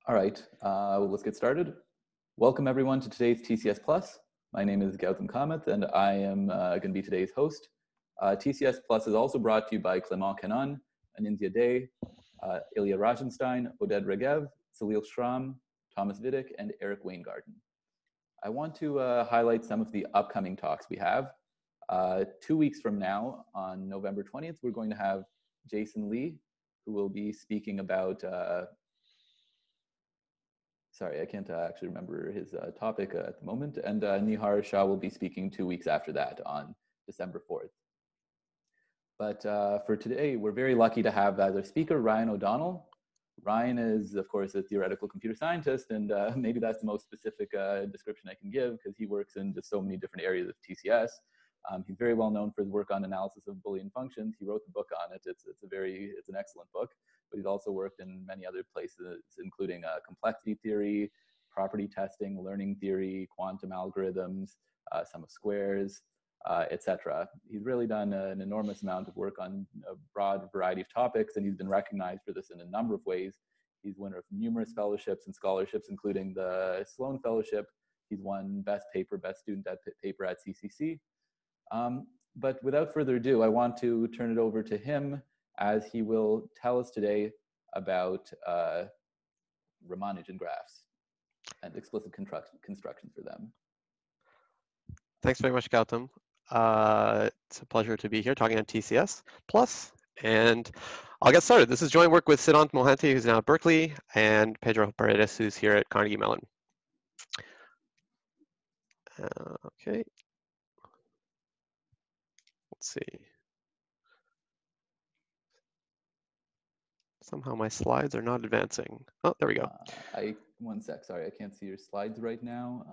All right, let's get started. Welcome everyone to today's TCS Plus. My name is Gautam Kamath and I am going to be today's host. TCS Plus is also brought to you by Clément Canon, Anindya Day, Ilya Rajenstein, Oded Regev, Salil Shram, Thomas Vidic, and Eric Weingarten. I want to highlight some of the upcoming talks we have. 2 weeks from now, on November 20th, we're going to have Jason Lee, who will be speaking about sorry, I can't actually remember his topic at the moment. And Nihar Shah will be speaking 2 weeks after that on December 4th. But for today, we're very lucky to have as our speaker, Ryan O'Donnell. Ryan is, of course, a theoretical computer scientist, and maybe that's the most specific description I can give because he works in just so many different areas of TCS. He's very well known for his work on analysis of Boolean functions. He wrote the book on it. It's an excellent book. But he's also worked in many other places, including complexity theory, property testing, learning theory, quantum algorithms, sum of squares, etc. He's really done an enormous amount of work on a broad variety of topics, and he's been recognized for this in a number of ways. He's winner of numerous fellowships and scholarships, including the Sloan Fellowship. He's won Best Student Paper at CCC. But without further ado, I want to turn it over to him as he will tell us today about Ramanujan graphs and explicit construction for them. Thanks very much, Gautam. It's a pleasure to be here talking on TCS Plus, and I'll get started. This is joint work with Sidhanth Mohanty, who's now at Berkeley, and Pedro Paredes, who's here at Carnegie Mellon. Okay. Let's see. Somehow my slides are not advancing. Oh, there we go. One sec, sorry, I can't see your slides right now.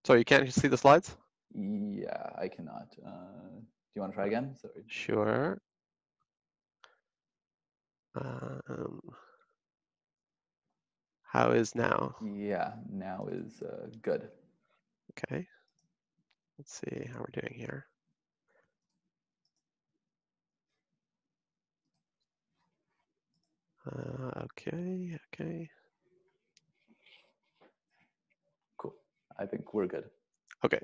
So you can't see the slides? Yeah, I cannot. Do you want to try again? Sorry. Sure. How is now? Yeah, now is good. Okay. Let's see how we're doing here. Okay. Cool. I think we're good. Okay.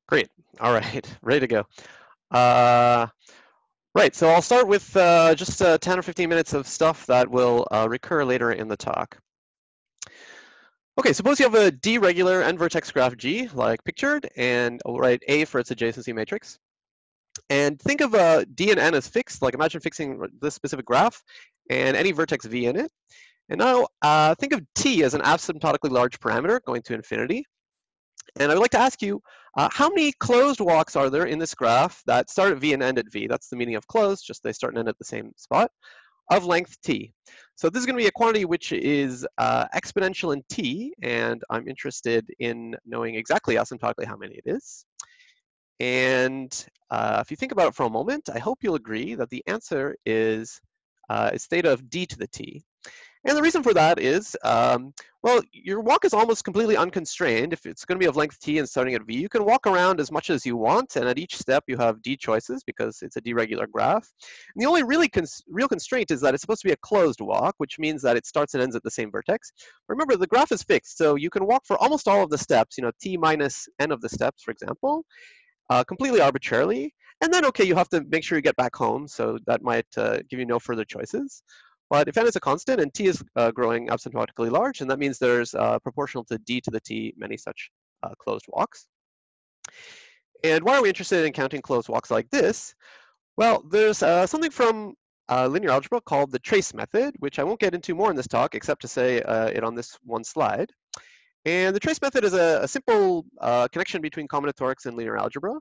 Great. All right, ready to go. Right, so I'll start with just 10 or 15 minutes of stuff that will recur later in the talk. Okay, suppose you have a D-regular n-vertex graph G, like pictured, and I'll write A for its adjacency matrix. And think of D and N as fixed, like imagine fixing this specific graph and any vertex V in it. And now think of T as an asymptotically large parameter going to infinity. And I would like to ask you, how many closed walks are there in this graph that start at V and end at V? That's the meaning of closed, just they start and end at the same spot, of length T. So this is going to be a quantity which is exponential in T, and I'm interested in knowing exactly asymptotically how many it is. And if you think about it for a moment, I hope you'll agree that the answer is theta of D to the T. And the reason for that is, well, your walk is almost completely unconstrained. If it's going to be of length T and starting at V, you can walk around as much as you want, and at each step you have D choices because it's a D-regular graph. And the only real constraint is that it's supposed to be a closed walk, which means that it starts and ends at the same vertex. Remember, the graph is fixed, so you can walk for almost all of the steps, T minus N of the steps, for example, completely arbitrarily. And then, okay, you have to make sure you get back home, so that might give you no further choices. But if N is a constant and T is growing asymptotically large, and that means there's proportional to D to the T many such closed walks. And why are we interested in counting closed walks like this? Well, there's something from linear algebra called the trace method, which I won't get into more in this talk, except to say it on this one slide. And the trace method is a simple connection between combinatorics and linear algebra.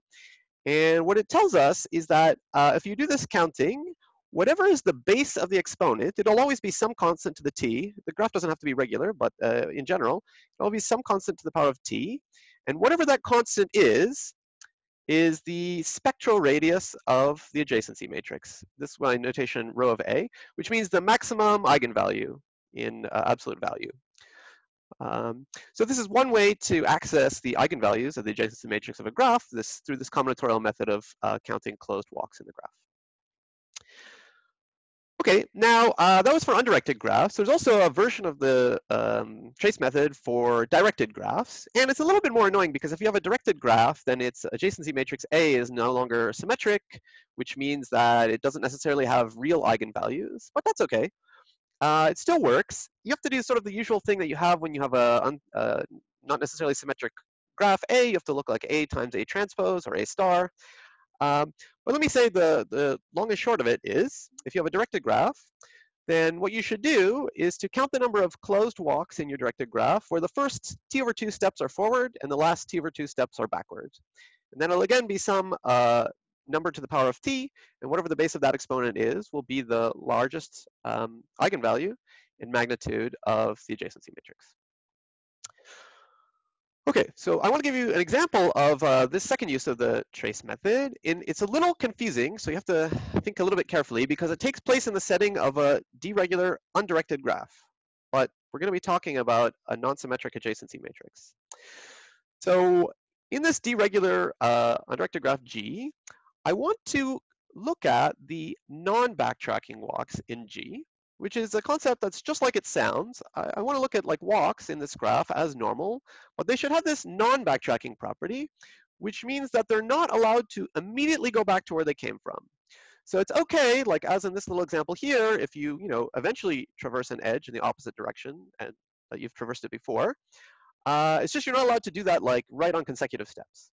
And what it tells us is that if you do this counting, whatever is the base of the exponent, it'll always be some constant to the T. The graph doesn't have to be regular, but in general, it'll be some constant to the power of T. And whatever that constant is the spectral radius of the adjacency matrix. This is my notation rho of A, which means the maximum eigenvalue in absolute value. So this is one way to access the eigenvalues of the adjacency matrix of a graph through this combinatorial method of counting closed walks in the graph. Okay, now that was for undirected graphs. There's also a version of the trace method for directed graphs, and it's a little bit more annoying because if you have a directed graph, then its adjacency matrix A is no longer symmetric, which means that it doesn't necessarily have real eigenvalues, but that's okay. It still works. You have to do sort of the usual thing that you have when you have a not necessarily symmetric graph A. You have to look like A times A transpose or A star. But let me say the long and short of it is, if you have a directed graph, then what you should do is to count the number of closed walks in your directed graph where the first t/2 steps are forward and the last t/2 steps are backwards. And then it'll again be some number to the power of t, and whatever the base of that exponent is will be the largest eigenvalue in magnitude of the adjacency matrix. Okay, so I want to give you an example of this second use of the trace method. It's a little confusing, so you have to think a little bit carefully because it takes place in the setting of a deregular undirected graph. But we're going to be talking about a non-symmetric adjacency matrix. So in this deregular undirected graph G, I want to look at the non-backtracking walks in G, which is a concept that's just like it sounds. I want to look at like walks in this graph as normal, but they should have this non-backtracking property, which means that they're not allowed to immediately go back to where they came from. So it's okay, like as in this little example here, if you eventually traverse an edge in the opposite direction and you've traversed it before, it's just you're not allowed to do that like right on consecutive steps.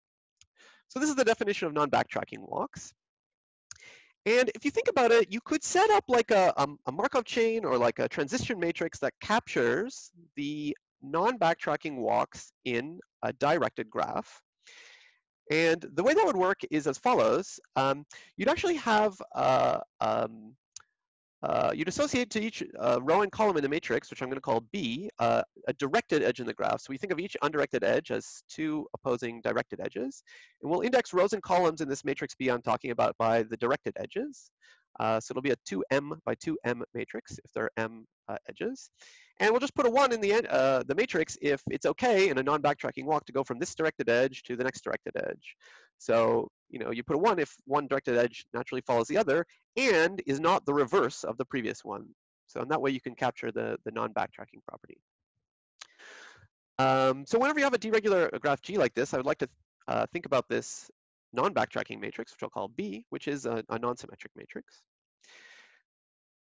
So this is the definition of non-backtracking walks. And if you think about it, you could set up like a Markov chain or like a transition matrix that captures the non-backtracking walks in a directed graph. And the way that would work is as follows. You'd actually have you'd associate to each row and column in the matrix, which I'm going to call B, a directed edge in the graph. So we think of each undirected edge as two opposing directed edges. And we'll index rows and columns in this matrix B I'm talking about by the directed edges. So it'll be a 2m by 2m matrix if there are m edges. And we'll just put a 1 in the matrix if it's okay in a non-backtracking walk to go from this directed edge to the next directed edge. So you put a 1 if one directed edge naturally follows the other and is not the reverse of the previous one. So in that way, you can capture the non-backtracking property. So whenever you have a deregular graph G like this, I would like to think about this non-backtracking matrix, which I'll call B, which is a non-symmetric matrix.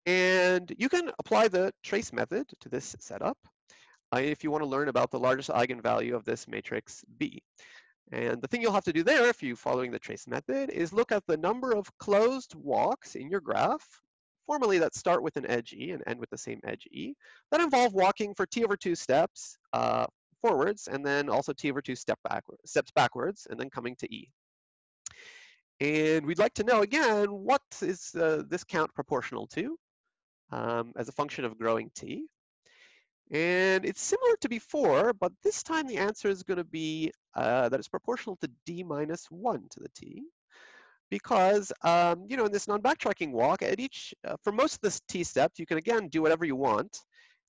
And you can apply the trace method to this setup if you want to learn about the largest eigenvalue of this matrix B. And the thing you'll have to do there, if you're following the trace method, is look at the number of closed walks in your graph, formally that start with an edge E and end with the same edge E, that involve walking for t/2 steps forwards, and then also t/2 steps backwards, and then coming to E. And we'd like to know, again, what is this count proportional to as a function of growing t. And it's similar to before, but this time the answer is going to be that it's proportional to d minus 1 to the t. Because, in this non-backtracking walk, at for most of the t steps, you can, again, do whatever you want.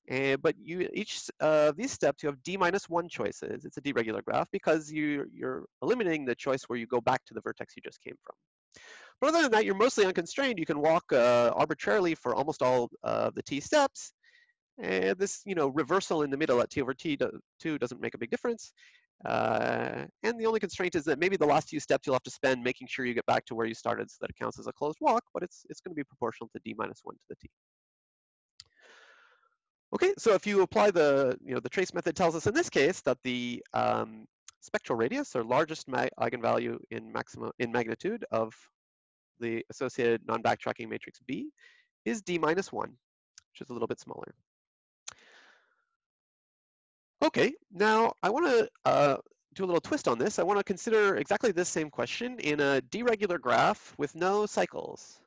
But each of these steps, you have d minus 1 choices. It's a deregular graph because you're eliminating the choice where you go back to the vertex you just came from. But other than that, you're mostly unconstrained. You can walk arbitrarily for almost all of the t steps. And this, reversal in the middle at t/2 doesn't make a big difference. And the only constraint is that maybe the last few steps you'll have to spend making sure you get back to where you started so that it counts as a closed walk, but it's going to be proportional to d minus 1 to the t. Okay, so if you apply the trace method tells us in this case that the spectral radius, or largest eigenvalue in magnitude of the associated non-backtracking matrix B, is d minus 1, which is a little bit smaller. Okay, now I want to do a little twist on this. I want to consider exactly this same question in a deregular graph with no cycles.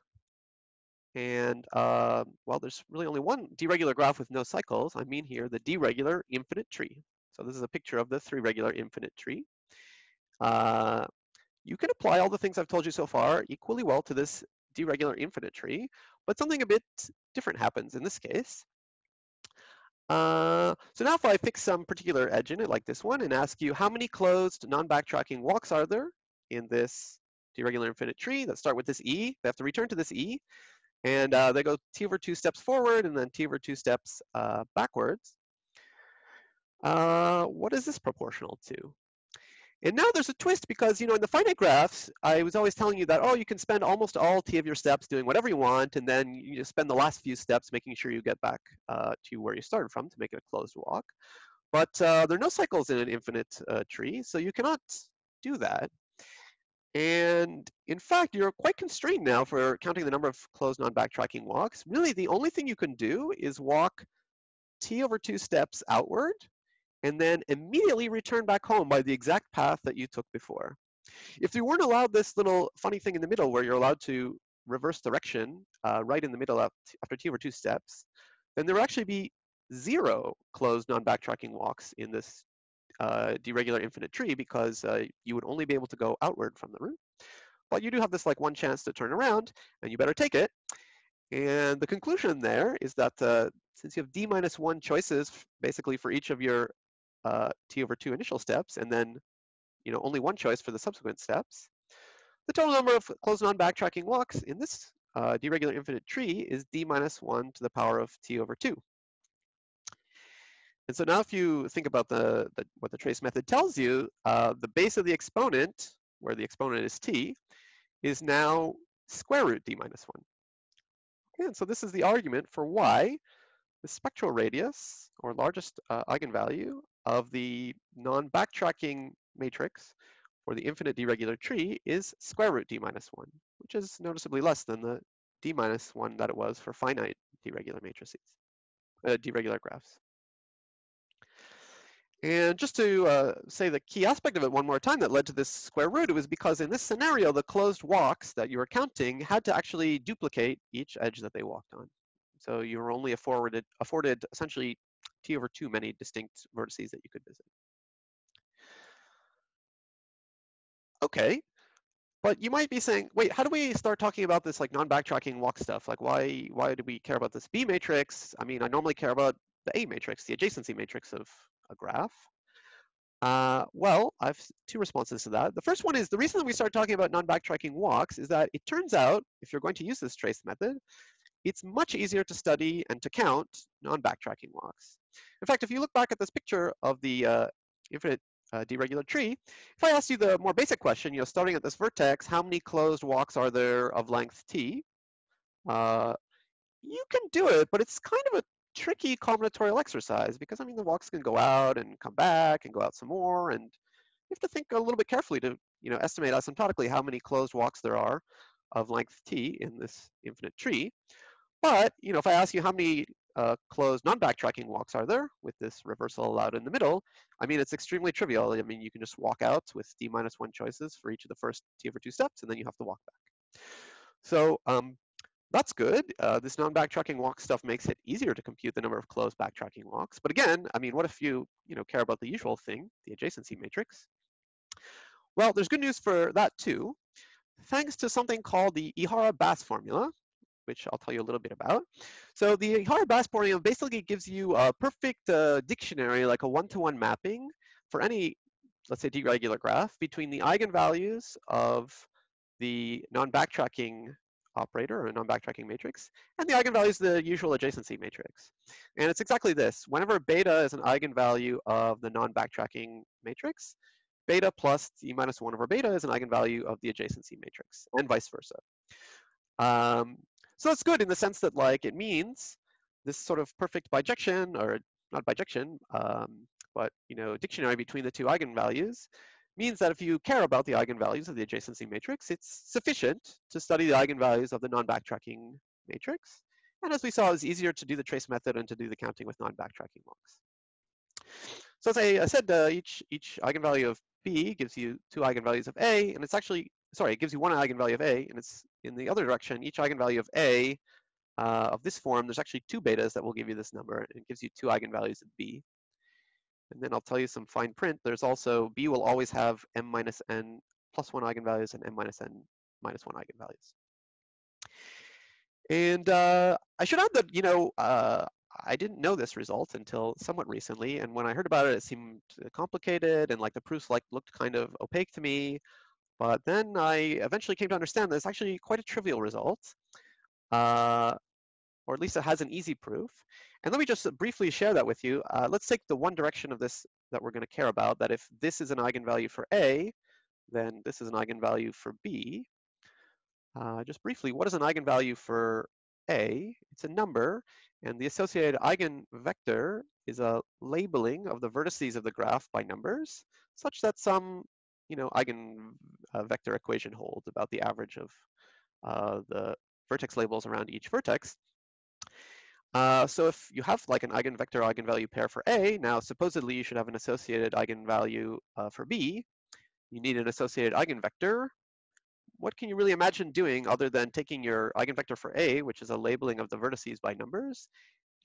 And well, there's really only one deregular graph with no cycles. I mean here the deregular infinite tree. So this is a picture of the 3-regular infinite tree. You can apply all the things I've told you so far equally well to this deregular infinite tree, but something a bit different happens in this case. So now if I pick some particular edge in it, like this one, and ask you how many closed non-backtracking walks are there in this deregular infinite tree that start with this E, they have to return to this E, And they go t over 2 steps forward and then t over 2 steps backwards. What is this proportional to? And now there's a twist because, in the finite graphs, I was always telling you that, oh, you can spend almost all t of your steps doing whatever you want, and then you just spend the last few steps making sure you get back to where you started from to make it a closed walk. But there are no cycles in an infinite tree, so you cannot do that. And in fact, you're quite constrained now for counting the number of closed non-backtracking walks. Really, the only thing you can do is walk t over 2 steps outward, and then immediately return back home by the exact path that you took before. If you weren't allowed this little funny thing in the middle where you're allowed to reverse direction right in the middle after t over 2 steps, then there would actually be 0 closed non-backtracking walks in this deregular infinite tree because you would only be able to go outward from the root. But you do have this like one chance to turn around, and you better take it. And the conclusion there is that since you have d minus 1 choices basically for each of your t over 2 initial steps, and then only one choice for the subsequent steps, the total number of closed non-backtracking walks in this deregular infinite tree is d minus 1 to the power of t over 2. And so now if you think about what the trace method tells you, the base of the exponent, where the exponent is t, is now square root d minus 1. Okay, and so this is the argument for why the spectral radius, or largest eigenvalue, of the non-backtracking matrix for the infinite deregular tree is square root d minus 1, which is noticeably less than the d minus 1 that it was for finite deregular matrices, deregular graphs. And just to say the key aspect of it one more time that led to this square root, it was because in this scenario, the closed walks that you were counting had to actually duplicate each edge that they walked on. So you were only afforded essentially t over 2 many distinct vertices that you could visit. Okay, but you might be saying, wait, how do we start talking about this like non-backtracking walk stuff? Like why do we care about this B matrix? I mean, I normally care about the A matrix, the adjacency matrix of a graph. Well, I have 2 responses to that. The first one is the reason that we start talking about non-backtracking walks is that it turns out, if you're going to use this trace method, it's much easier to study and to count non-backtracking walks. In fact, if you look back at this picture of the infinite deregular tree, if I asked you the more basic question, starting at this vertex, how many closed walks are there of length t? You can do it, but it's kind of a tricky combinatorial exercise because, I mean, the walks can go out and come back and go out some more, and you have to think a little bit carefully to, estimate asymptotically how many closed walks there are of length t in this infinite tree. But, if I ask you how many closed non-backtracking walks are there with this reversal allowed in the middle, I mean, it's extremely trivial. I mean, you can just walk out with d minus 1 choices for each of the first t over 2 steps, and then you have to walk back. So that's good. This non-backtracking walk stuff makes it easier to compute the number of closed backtracking walks. But again, I mean, what if you, care about the usual thing, the adjacency matrix? Well, there's good news for that too. Thanks to something called the Ihara-Bass formula, which I'll tell you a little bit about. So the Ihara-Bass formula basically gives you a perfect dictionary, like a one-to-one mapping for any, let's say, deregular graph between the eigenvalues of the non-backtracking operator or a non-backtracking matrix and the eigenvalues of the usual adjacency matrix. And it's exactly this. Whenever beta is an eigenvalue of the non-backtracking matrix, beta plus d minus 1 over beta is an eigenvalue of the adjacency matrix, and vice versa. So that's good in the sense that, like, it means this sort of perfect bijection, or not bijection, but dictionary between the 2 eigenvalues means that if you care about the eigenvalues of the adjacency matrix, it's sufficient to study the eigenvalues of the non-backtracking matrix. And as we saw, it's easier to do the trace method and to do the counting with non-backtracking walks. So as I said, each eigenvalue of B gives you 2 eigenvalues of A, and it's actually, sorry, it gives you 1 eigenvalue of A, and it's in the other direction. Each eigenvalue of A of this form, there's actually 2 betas that will give you this number, and it gives you 2 eigenvalues of B. And then I'll tell you some fine print. There's also, B will always have m minus n plus 1 eigenvalues and m minus n minus 1 eigenvalues. And I should add that, I didn't know this result until somewhat recently. And when I heard about it, it seemed complicated and like the proofs looked kind of opaque to me. But then I eventually came to understand that it's actually quite a trivial result. or at least it has an easy proof. And let me just briefly share that with you. Let's take the one direction of this that we're going to care about, that if this is an eigenvalue for A, then this is an eigenvalue for B. Just briefly, what is an eigenvalue for A? It's a number, and the associated eigenvector is a labeling of the vertices of the graph by numbers, such that some, eigenvector equation holds about the average of the vertex labels around each vertex. So if you have like an eigenvector eigenvalue pair for A, now supposedly you should have an associated eigenvalue for B. You need an associated eigenvector. What can you really imagine doing other than taking your eigenvector for A, which is a labeling of the vertices by numbers,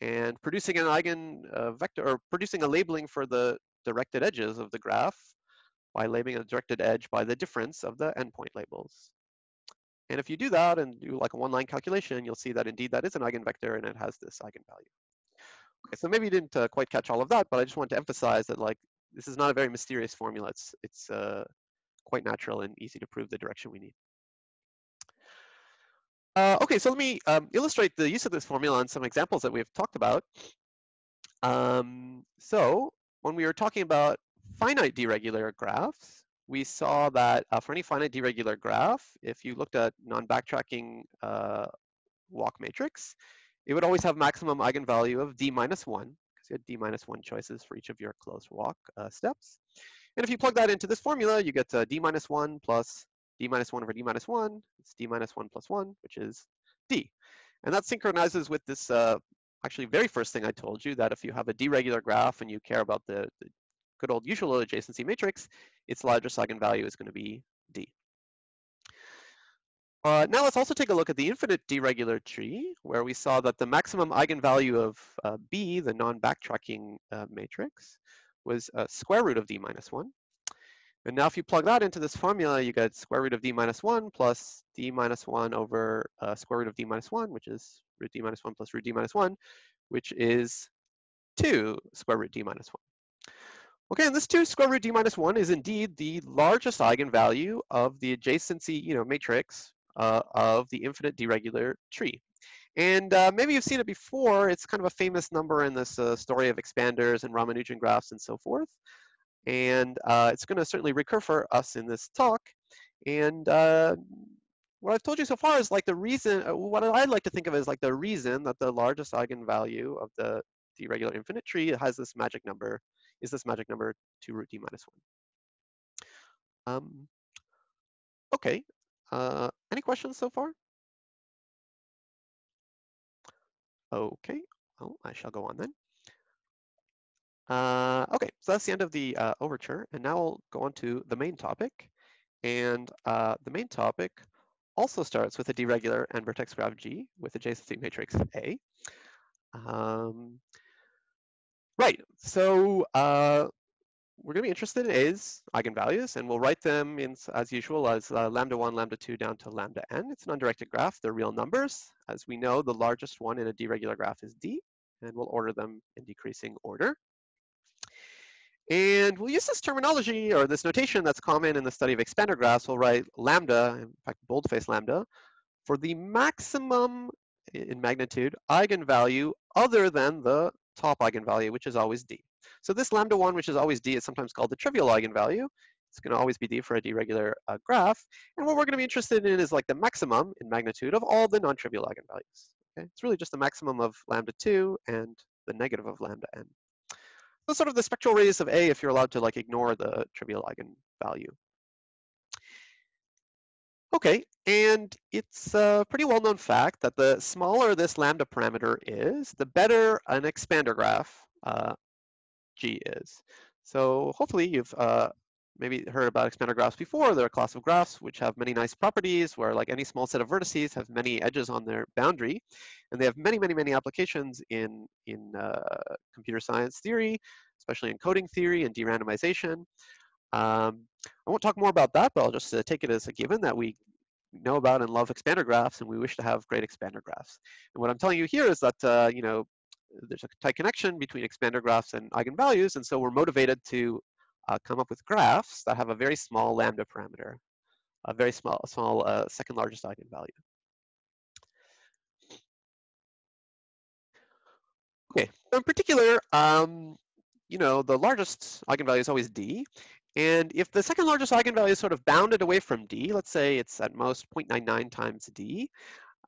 and producing an eigenvector, or producing a labeling for the directed edges of the graph by labeling a directed edge by the difference of the endpoint labels. And if you do that and do like a one-line calculation, you'll see that indeed that is an eigenvector and it has this eigenvalue. Okay, so maybe you didn't quite catch all of that, but I just want to emphasize that like this is not a very mysterious formula. It's quite natural and easy to prove the direction we need. Okay, so let me illustrate the use of this formula on some examples that we've talked about. So when we were talking about finite deregular graphs, we saw that for any finite deregular graph, if you looked at non-backtracking walk matrix, it would always have maximum eigenvalue of d minus 1, because you had d minus 1 choices for each of your closed walk steps. And if you plug that into this formula, you get d minus 1 plus d minus 1 over d minus 1. It's d minus 1 plus 1, which is d. And that synchronizes with this actually very first thing I told you, that if you have a deregular graph and you care about the good old usual adjacency matrix, its largest eigenvalue is going to be d. Now let's also take a look at the infinite deregular tree, where we saw that the maximum eigenvalue of B, the non-backtracking matrix, was square root of d minus 1. And now if you plug that into this formula, you get square root of d minus 1 plus d minus 1 over square root of d minus 1, which is root d minus 1 plus root d minus 1, which is 2 square root d minus 1. Okay, and this 2 square root d minus 1 is indeed the largest eigenvalue of the adjacency matrix of the infinite deregular tree. And maybe you've seen it before. It's kind of a famous number in this story of expanders and Ramanujan graphs and so forth. And it's going to certainly recur for us in this talk. And what I've told you so far is like the reason, what I'd like to think of as like the reason that the largest eigenvalue of the deregular infinite tree has this magic number, is this magic number 2 root d minus 1. Okay, any questions so far? Okay, well, I shall go on then. Okay, so that's the end of the overture, and now we'll go on to the main topic. And the main topic also starts with a deregular and vertex graph G with adjacency matrix A. Right, so we're going to be interested in A's eigenvalues, and we'll write them in, as usual, as lambda 1, lambda 2 down to lambda n. It's an undirected graph. They're real numbers. As we know, the largest one in a deregular graph is D, and we'll order them in decreasing order. And we'll use this terminology or this notation that's common in the study of expander graphs. We'll write lambda, in fact, boldface lambda, for the maximum in magnitude eigenvalue other than the top eigenvalue, which is always D. So this lambda 1, which is always D, is sometimes called the trivial eigenvalue. It's going to always be D for a deregular graph. And what we're going to be interested in is like the maximum in magnitude of all the non-trivial eigenvalues. Okay? It's really just the maximum of lambda 2 and the negative of lambda n. So sort of the spectral radius of A if you're allowed to like ignore the trivial eigenvalue. Okay, and it's a pretty well-known fact that the smaller this lambda parameter is, the better an expander graph G is. So hopefully you've maybe heard about expander graphs before. They're a class of graphs which have many nice properties where like any small set of vertices have many edges on their boundary. And they have many, many, many applications in computer science theory, especially in coding theory and de-randomization. I won't talk more about that, but I'll just take it as a given that we know about and love expander graphs, and we wish to have great expander graphs. And what I'm telling you here is that there's a tight connection between expander graphs and eigenvalues, and so we're motivated to come up with graphs that have a very small lambda parameter, a very small second largest eigenvalue. Okay, so in particular, you know, the largest eigenvalue is always d. And if the second largest eigenvalue is sort of bounded away from d, let's say it's at most 0.99 times d,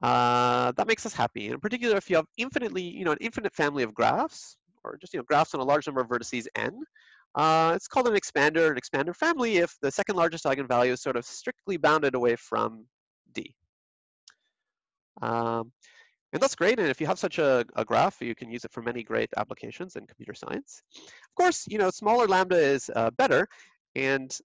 that makes us happy. And in particular, if you have infinitely, you know, an infinite family of graphs, or just, you know, graphs on a large number of vertices n, it's called an expander family if the second largest eigenvalue is sort of strictly bounded away from d. And that's great. And if you have such a graph, you can use it for many great applications in computer science. Of course, you know, smaller lambda is better. And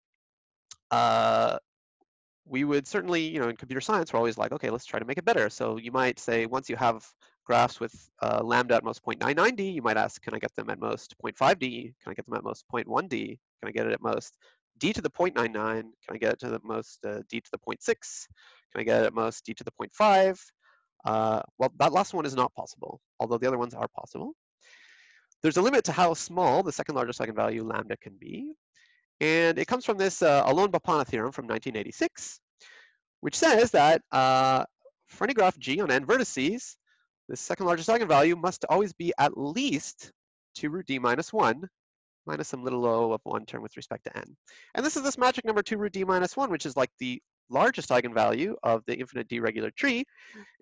we would certainly, you know, in computer science, we're always like, okay, let's try to make it better. So you might say, once you have graphs with lambda at most 0.99d, you might ask, can I get them at most 0.5d? Can I get them at most 0.1d? Can I get it at most d to the 0.99? Can I get it to the most d to the 0.6? Can I get it at most d to the 0.5? Well, that last one is not possible, although the other ones are possible. There's a limit to how small the second largest eigenvalue lambda can be. And it comes from this Alon-Bapana theorem from 1986, which says that for any graph G on n vertices, the second largest eigenvalue must always be at least 2 root d minus 1, minus some little o of 1 term with respect to n. And this is this magic number 2 root d minus 1, which is like the largest eigenvalue of the infinite d regular tree.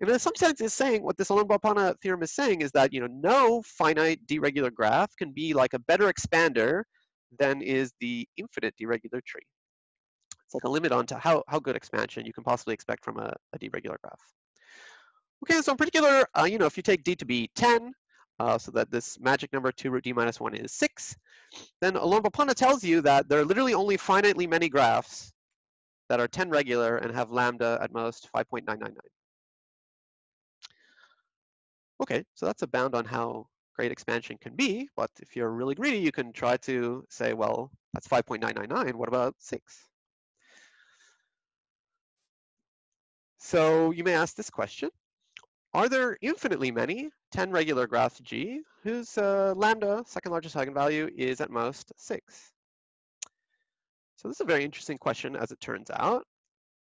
And in some sense is saying, what this Alon-Bapana theorem is saying is that, you know, no finite d regular graph can be like a better expander than is the infinite d regular tree. It's like a limit on to how good expansion you can possibly expect from a d regular graph. Okay, so in particular, you know, if you take d to be 10, so that this magic number 2 root d minus 1 is 6, then Alon-Bapana tells you that there are literally only finitely many graphs that are 10 regular and have lambda at most 5.999. Okay, so that's a bound on how great expansion can be, but if you're really greedy, you can try to say, well, that's 5.999, what about 6? So you may ask this question: are there infinitely many 10 regular graphs G whose lambda, second largest eigenvalue, is at most 6? So this is a very interesting question, as it turns out.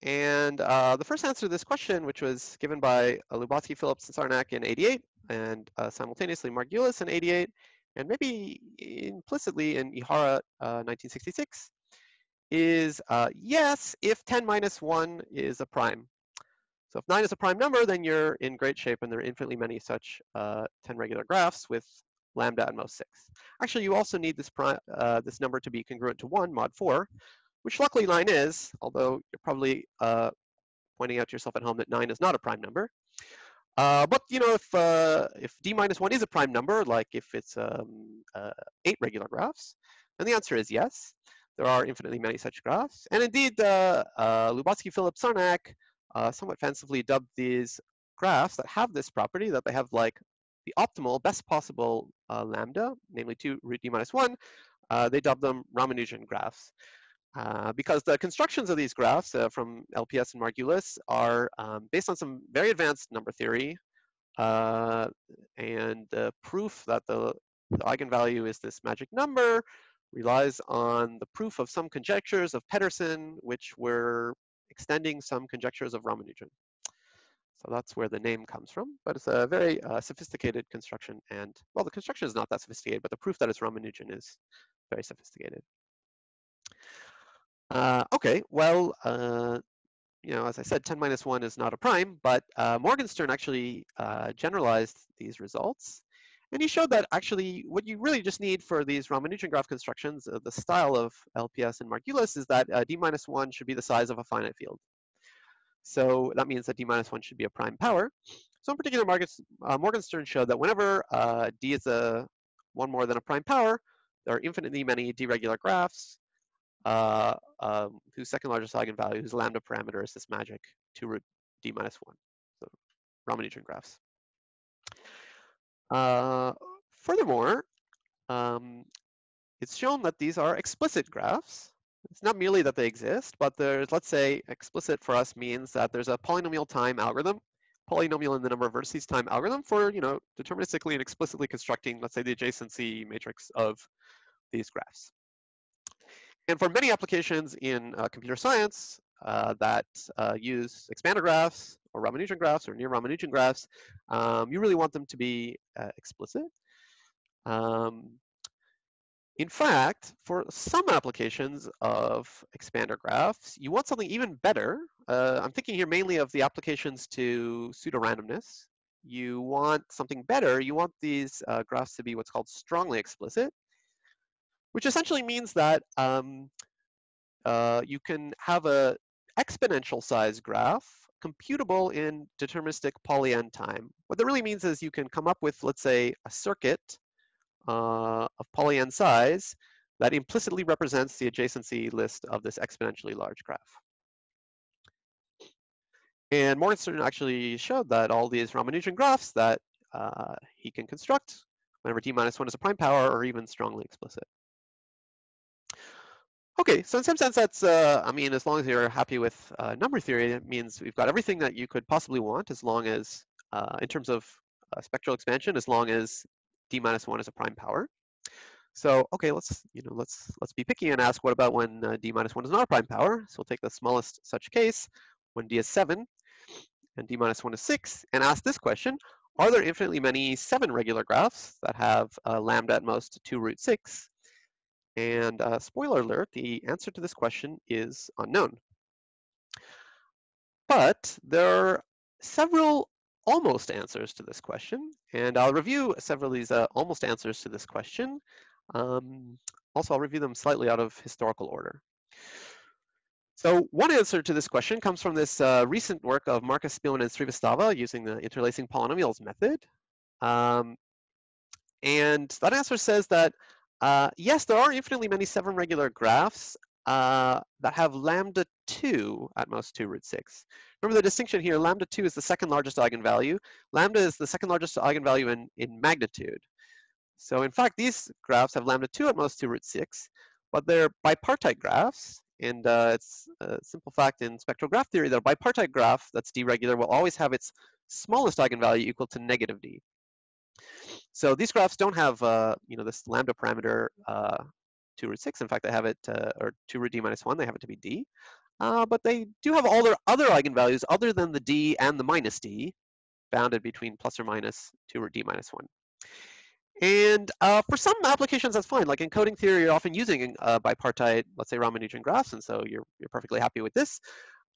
And the first answer to this question, which was given by Lubotsky, Phillips, and Sarnak in '88, and simultaneously Margulis in '88, and maybe implicitly in Ihara 1966, is yes, if 10 minus 1 is a prime. So if 9 is a prime number, then you're in great shape, and there are infinitely many such 10 regular graphs with lambda at most 6. Actually, you also need this this number to be congruent to 1 mod 4, which luckily 9 is, although you're probably pointing out to yourself at home that 9 is not a prime number. But you know, if d minus 1 is a prime number, like if it's 8 regular graphs, then the answer is yes. There are infinitely many such graphs. And indeed, Lubotsky, Phillips, Sarnak somewhat fancifully dubbed these graphs that have this property, that they have like the optimal, best possible lambda, namely 2 root d minus 1, they dubbed them Ramanujan graphs. Because the constructions of these graphs from LPS and Margulis are based on some very advanced number theory, and the proof that the eigenvalue is this magic number relies on the proof of some conjectures of Pedersen, which were extending some conjectures of Ramanujan. So that's where the name comes from, but it's a very sophisticated construction, and, well, the construction is not that sophisticated, but the proof that it's Ramanujan is very sophisticated. Okay, well, you know, as I said, 10 minus 1 is not a prime, but Morgenstern actually generalized these results. And he showed that actually what you really just need for these Ramanujan graph constructions, the style of LPS and Margulis, is that d minus 1 should be the size of a finite field. So that means that d minus 1 should be a prime power. So in particular, Morgenstern showed that whenever d is one more than a prime power, there are infinitely many d-regular graphs whose second largest eigenvalue, whose lambda parameter is this magic 2 root d minus 1, so Ramanujan graphs. Furthermore, it's shown that these are explicit graphs. It's not merely that they exist, but there's, let's say, explicit for us means that there's a polynomial time algorithm, polynomial in the number of vertices time algorithm for, you know, deterministically and explicitly constructing, let's say, the adjacency matrix of these graphs. And for many applications in computer science that use expander graphs or Ramanujan graphs or near Ramanujan graphs, you really want them to be explicit. In fact, for some applications of expander graphs, you want something even better. I'm thinking here mainly of the applications to pseudo-randomness. You want something better. You want these graphs to be what's called strongly explicit, which essentially means that you can have a exponential size graph computable in deterministic poly-n time. What that really means is you can come up with, let's say, a circuit of poly-n size that implicitly represents the adjacency list of this exponentially large graph. And Morgenstern actually showed that all these Ramanujan graphs that he can construct whenever d minus 1 is a prime power are even strongly explicit. Okay, so in some sense that's, I mean, as long as you're happy with number theory, it means we've got everything that you could possibly want as long as, in terms of spectral expansion, as long as d minus 1 is a prime power. So, okay, let's be picky and ask what about when d minus 1 is not a prime power? So we'll take the smallest such case when d is 7 and d minus 1 is 6 and ask this question: are there infinitely many 7 regular graphs that have lambda at most 2 root 6? And spoiler alert, the answer to this question is unknown. But there are several almost answers to this question, and I'll review several of these almost answers to this question. Also, I'll review them slightly out of historical order. So one answer to this question comes from this recent work of Marcus Spielmann and Srivastava using the interlacing polynomials method. And that answer says that, yes, there are infinitely many 7 regular graphs that have lambda 2 at most 2 root 6. Remember the distinction here, lambda 2 is the second largest eigenvalue. Lambda is the second largest eigenvalue in magnitude. So in fact, these graphs have lambda 2 at most 2 root 6, but they're bipartite graphs. And it's a simple fact in spectral graph theory that a bipartite graph that's d-regular will always have its smallest eigenvalue equal to negative d. So these graphs don't have this lambda parameter 2 root 6. In fact, they have it, or 2 root d minus 1, they have it to be d. But they do have all their other eigenvalues other than the d and the minus d, bounded between plus or minus 2 root d minus 1. And for some applications, that's fine. Like in coding theory, you're often using bipartite, let's say Ramanujan graphs, and so you're perfectly happy with this.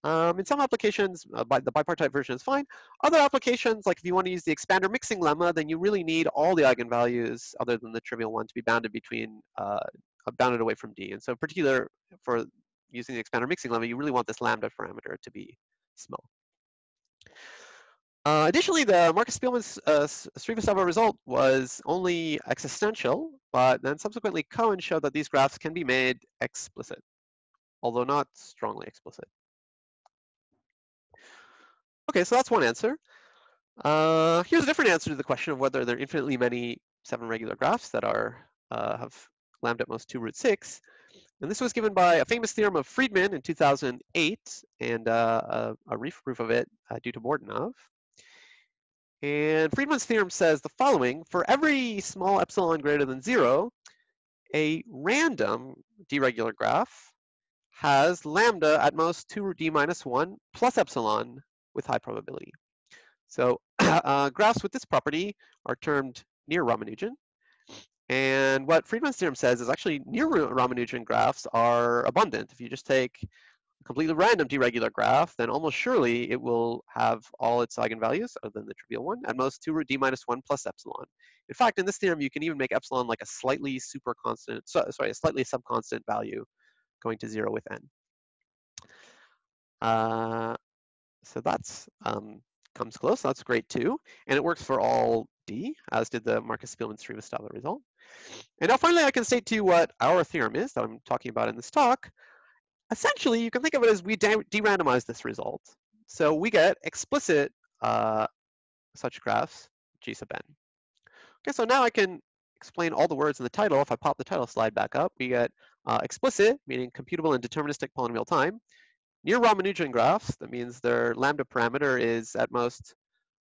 In some applications, the bipartite version is fine. Other applications, like if you want to use the expander mixing lemma, then you really need all the eigenvalues other than the trivial one to be bounded between, bounded away from d. And so in particular, for using the expander mixing lemma, you really want this lambda parameter to be small. Additionally, the Marcus Spielmann's Srivastava result was only existential, but then subsequently Cohen showed that these graphs can be made explicit, although not strongly explicit. Okay, so that's one answer. Here's a different answer to the question of whether there are infinitely many 7 regular graphs that are have lambda at most 2 root 6. And this was given by a famous theorem of Friedman in 2008 and a reproof of it due to Bordenov. And Friedman's theorem says the following: for every small epsilon greater than 0, a random d-regular graph has lambda at most 2 root d minus 1 plus epsilon with high probability. So graphs with this property are termed near Ramanujan. And what Friedman's theorem says is actually near Ramanujan graphs are abundant. If you just take a completely random d-regular graph, then almost surely it will have all its eigenvalues, other than the trivial one, at most 2 root d minus 1 plus epsilon. In fact, in this theorem, you can even make epsilon like a slightly a slightly subconstant value going to 0 with n. So that's comes close. That's great too, and it works for all d, as did the Marcus Spielmann-Srivastava result. And now finally, I can state to you what our theorem is that I'm talking about in this talk. Essentially, you can think of it as we de-randomize this result. So we get explicit such graphs, G sub n. Okay, so now I can explain all the words in the title. If I pop the title slide back up, we get explicit, meaning computable and deterministic polynomial time. Near Ramanujan graphs, that means their lambda parameter is at most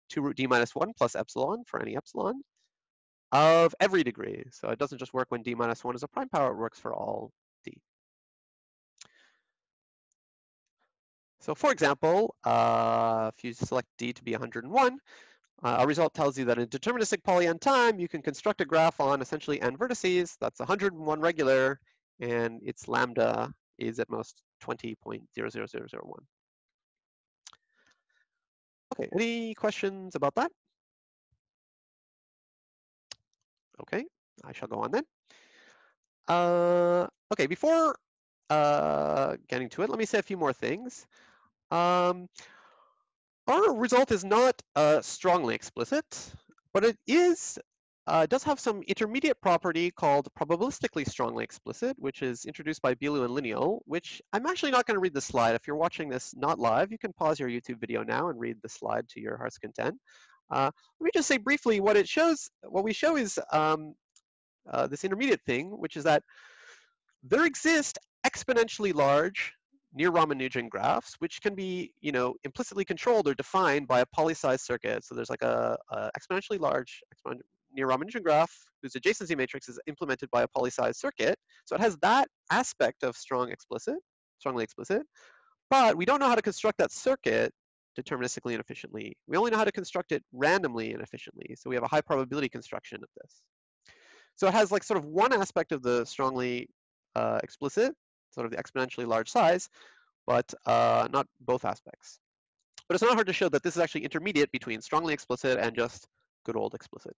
2 root d minus 1 plus epsilon for any epsilon of every degree. So it doesn't just work when d minus 1 is a prime power, it works for all d. So for example, if you select d to be 101, Our result tells you that in deterministic poly n time, you can construct a graph on essentially n vertices. That's 101 regular, and its lambda is at most 20.00001. Okay, any questions about that? Okay, I shall go on then. Okay, before getting to it, let me say a few more things. Our result is not strongly explicit, but it is does have some intermediate property called probabilistically strongly explicit, which is introduced by Bilu and Lineal, which I'm actually not going to read the slide. If you're watching this not live, you can pause your YouTube video now and read the slide to your heart's content. Let me just say briefly what it shows. What we show is this intermediate thing, which is that there exist exponentially large near-Ramanujan graphs, which can be, implicitly controlled or defined by a poly-size circuit. So there's like a exponentially large near-Ramanujan graph whose adjacency matrix is implemented by a poly-size circuit. So it has that aspect of strongly explicit, but we don't know how to construct that circuit deterministically and efficiently. We only know how to construct it randomly and efficiently. So we have a high probability construction of this. So it has like sort of one aspect of the strongly explicit, sort of the exponentially large size, but not both aspects. But it's not hard to show that this is actually intermediate between strongly explicit and just good old explicit.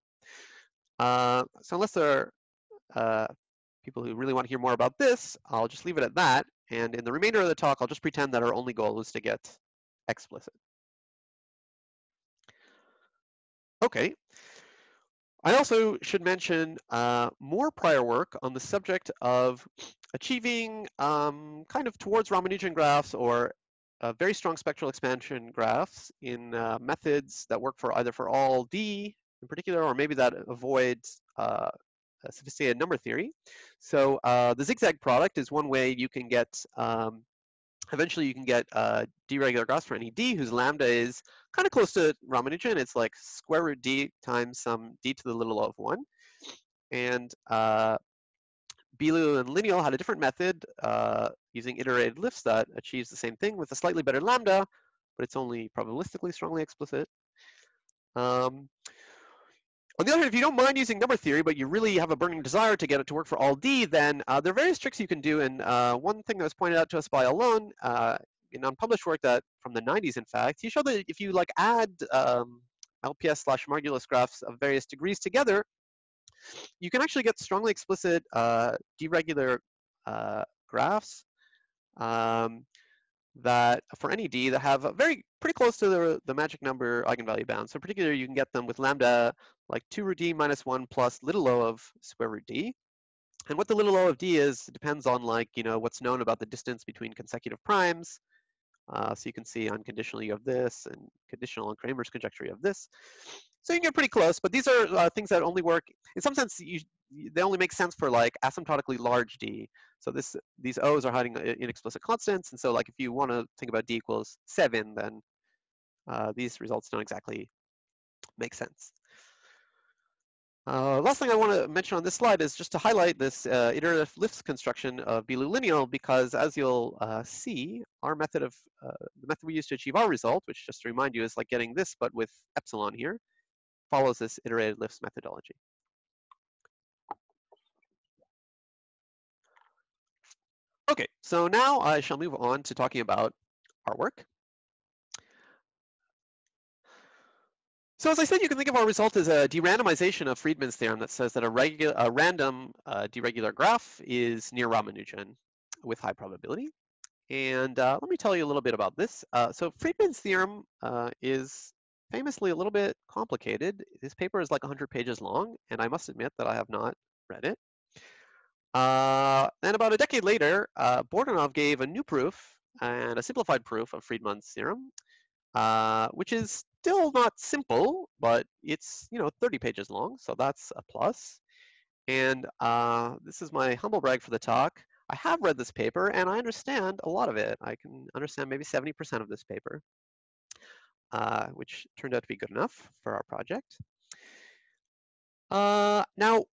So unless there are people who really want to hear more about this, I'll just leave it at that. And in the remainder of the talk, I'll just pretend that our only goal is to get explicit. Okay. I also should mention more prior work on the subject of achieving kind of towards Ramanujan graphs or very strong spectral expansion graphs in methods that work for either for all D in particular, or maybe that avoids sophisticated number theory. So the zigzag product is one way you can get eventually you can get D regular graphs for any D whose lambda is kind of close to Ramanujan. It's like square root D times some D to the little of 1. And Bilu and Lineal had a different method using iterated lifts that achieves the same thing with a slightly better lambda, but it's only probabilistically strongly explicit. On the other hand, if you don't mind using number theory, but you really have a burning desire to get it to work for all D, then there are various tricks you can do. And one thing that was pointed out to us by Alon in unpublished work that from the 90s, in fact, he showed that if you like add LPS/Margulis graphs of various degrees together, you can actually get strongly explicit deregular graphs that for any D that have a pretty close to the magic number eigenvalue bound. So in particular, you can get them with lambda like 2 root D minus 1 plus little o of square root D. And what the little o of D is, it depends on like, what's known about the distance between consecutive primes. So you can see unconditionally of this and conditional on Kramer's conjecture of this. So you can get pretty close, but these are things that only work, in some sense, they only make sense for like asymptotically large D. So these O's are hiding inexplicit constants. And so like if you want to think about D equals 7, then these results don't exactly make sense. Last thing I want to mention on this slide is just to highlight this iterative lifts construction of Bilu lineal, because as you'll see, our method of the method we use to achieve our result, which just to remind you is like getting this but with epsilon here, follows this iterated lifts methodology. Okay, so now I shall move on to talking about our work. So as I said, you can think of our result as a de-randomization of Friedman's theorem that says that a random deregular graph is near Ramanujan with high probability. And let me tell you a little bit about this. So Friedman's theorem is famously a little bit complicated. This paper is like 100 pages long, and I must admit that I have not read it. And about a decade later, Bordanov gave a new proof and a simplified proof of Friedman's theorem, which is still not simple, but it's 30 pages long, so that's a plus. And this is my humble brag for the talk. I have read this paper, and I understand a lot of it. I can understand maybe 70% of this paper, which turned out to be good enough for our project. Now,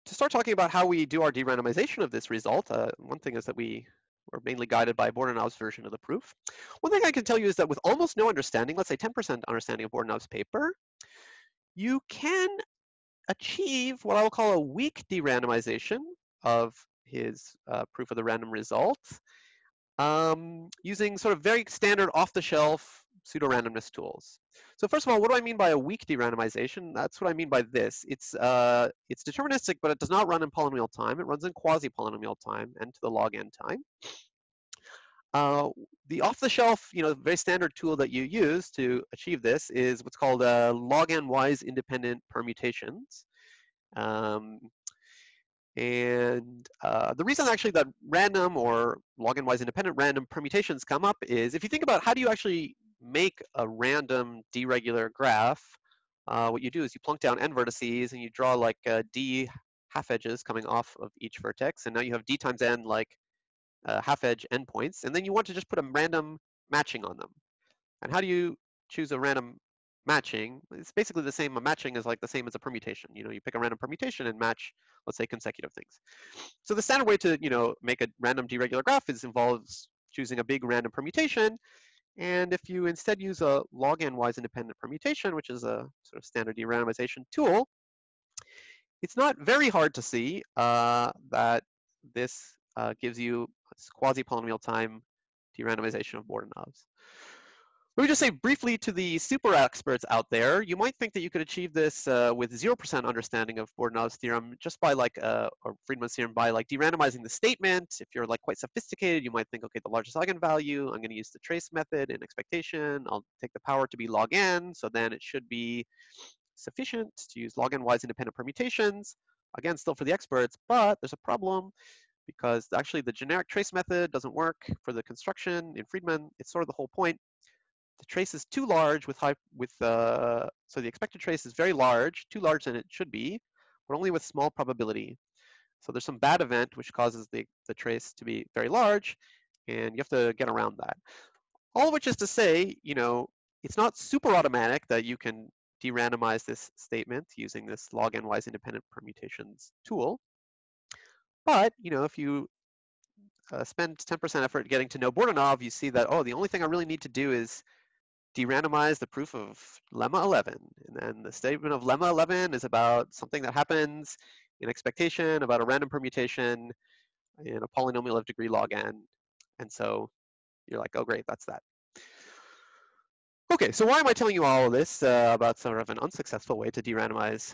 to start talking about how we do our de-randomization of this result, one thing is that we We're mainly guided by Bordanov's version of the proof. One thing I can tell you is that with almost no understanding, let's say 10% understanding of Bordanov's paper, you can achieve what I will call a weak de-randomization of his proof of the random result using sort of very standard off-the-shelf pseudo-randomness tools. So first of all, what do I mean by a weak de-randomization? That's what I mean by this. It's deterministic, but it does not run in polynomial time. It runs in quasi-polynomial time, n to the log n time. The off-the-shelf, very standard tool that you use to achieve this is what's called log n wise independent permutations. The reason actually that random or log n wise independent random permutations come up is if you think about how do you actually make a random d-regular graph, what you do is you plunk down n vertices and you draw like d half edges coming off of each vertex, and now you have d times n like half edge endpoints, and then you want to just put a random matching on them. And how do you choose a random matching? It's basically the same. A matching is like the same as a permutation. You pick a random permutation and match, let's say, consecutive things. So the standard way to make a random d-regular graph involves choosing a big random permutation. And if you instead use a log n wise independent permutation, which is a sort of standard de-randomization tool, it's not very hard to see that this gives you quasi-polynomial time de-randomization of Bordanov's. Let me just say briefly to the super experts out there, you might think that you could achieve this with 0% understanding of Bordanov's theorem just by or Friedman's theorem by de-randomizing the statement. If you're quite sophisticated, you might think, okay, the largest eigenvalue, I'm going to use the trace method in expectation. I'll take the power to be log n, so then it should be sufficient to use log n wise independent permutations. Again, still for the experts, but there's a problem because actually the generic trace method doesn't work for the construction in Friedman. It's sort of the whole point. The trace is too large so the expected trace is very large, too large than it should be, but only with small probability. So there's some bad event which causes the trace to be very large, and you have to get around that. All of which is to say, it's not super automatic that you can de-randomize this statement using this log n wise independent permutations tool. But, if you spend 10% effort getting to know Bordanov, you see that, oh, the only thing I really need to do is de-randomize the proof of lemma 11. And then the statement of lemma 11 is about something that happens in expectation, about a random permutation in a polynomial of degree log n. And so you're like, oh, great, that's that. Okay, so why am I telling you all of this about sort of an unsuccessful way to de-randomize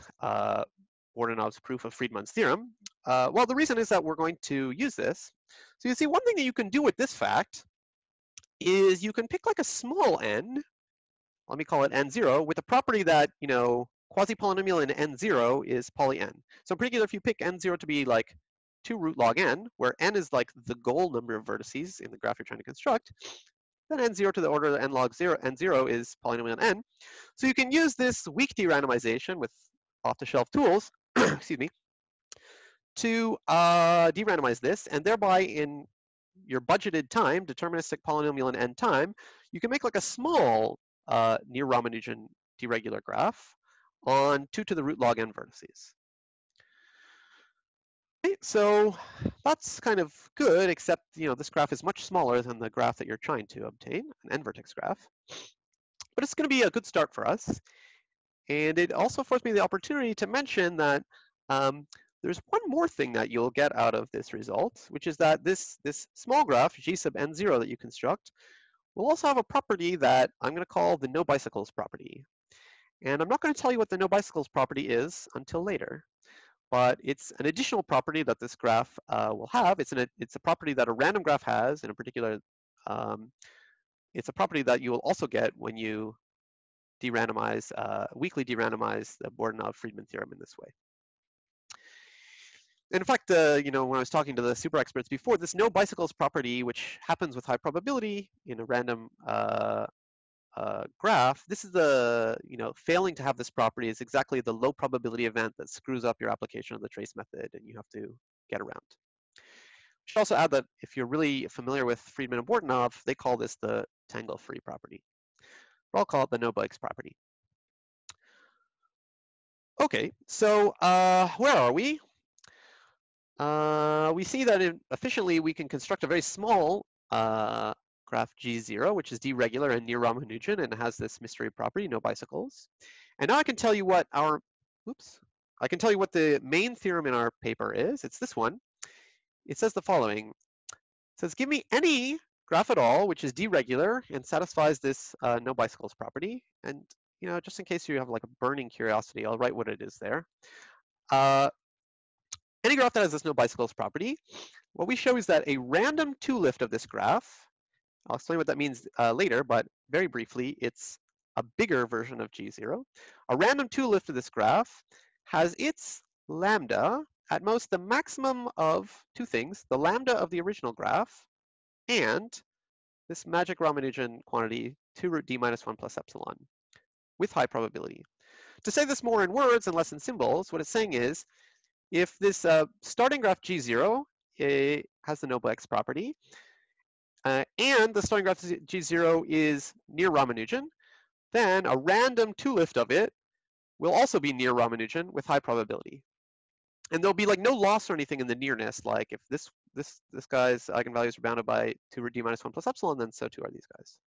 Bordanov's proof of Friedman's theorem? Well, the reason is that we're going to use this. So you see, one thing that you can do with this fact is you can pick a small n, let me call it n0, with a property that, quasi-polynomial in n0 is poly n. So in particular, if you pick n0 to be 2 root log n, where n is the goal number of vertices in the graph you're trying to construct, then n0 to the order of n log 0, n0 is polynomial in n. So you can use this weak de-randomization with off-the-shelf tools, excuse me, to de-randomize this, and thereby in your budgeted time, deterministic polynomial in n time, you can make a small near Ramanujan deregular graph on 2 to the root log n vertices. Okay, so that's kind of good, except this graph is much smaller than the graph that you're trying to obtain, an n-vertex graph. But it's going to be a good start for us. And it also affords me the opportunity to mention that there's one more thing that you'll get out of this result, which is that this small graph, g sub n0 that you construct, will also have a property that I'm going to call the no bicycles property. And I'm not going to tell you what the no bicycles property is until later. But it's an additional property that this graph will have. It's a property that a random graph has. In particular, it's a property that you will also get when you de-randomize, weakly de-randomize the Bordanov-Friedman theorem in this way. And in fact, when I was talking to the super experts before, this no bicycles property, which happens with high probability in a random graph, this is the, failing to have this property is exactly the low probability event that screws up your application of the trace method and you have to get around. I should also add that if you're really familiar with Friedman and Bordanov, they call this the tangle-free property. But I'll call it the no bikes property. Okay, so where are we? we see that efficiently we can construct a very small graph G0, which is deregular and near Ramanujan, and has this mystery property, no bicycles. And now I can tell you what our, I can tell you what the main theorem in our paper is. It's this one. It says the following. It says, give me any graph at all which is deregular and satisfies this no bicycles property. And just in case you have like a burning curiosity, I'll write what it is there. Any graph that has this no bicycles property, what we show is that a random two-lift of this graph, I'll explain what that means later, but very briefly, it's a bigger version of G0. A random two-lift of this graph has its lambda at most the maximum of two things, the lambda of the original graph and this magic Ramanujan quantity 2 root d minus 1 plus epsilon with high probability. To say this more in words and less in symbols, what it's saying is if this starting graph G0 has the no x property, and the starting graph G0 is near Ramanujan, then a random two-lift of it will also be near Ramanujan with high probability. And there'll be like no loss or anything in the nearness, like if this guy's eigenvalues are bounded by 2 root d minus 1 plus epsilon, then so too are these guys.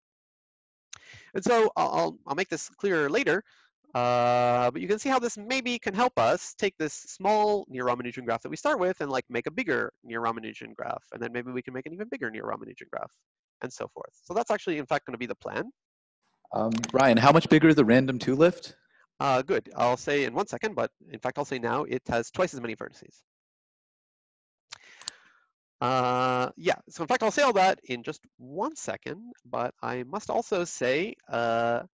And so I'll make this clearer later, but you can see how this maybe can help us take this small near Ramanujan graph that we start with and like make a bigger near Ramanujan graph, and then maybe we can make an even bigger near Ramanujan graph, and so forth. So that's actually, in fact, going to be the plan. Ryan, how much bigger is the random two-lift? Good. I'll say in 1 second, but in fact, I'll say now it has twice as many vertices. Yeah, so in fact, I'll say all that in just 1 second, but I must also say that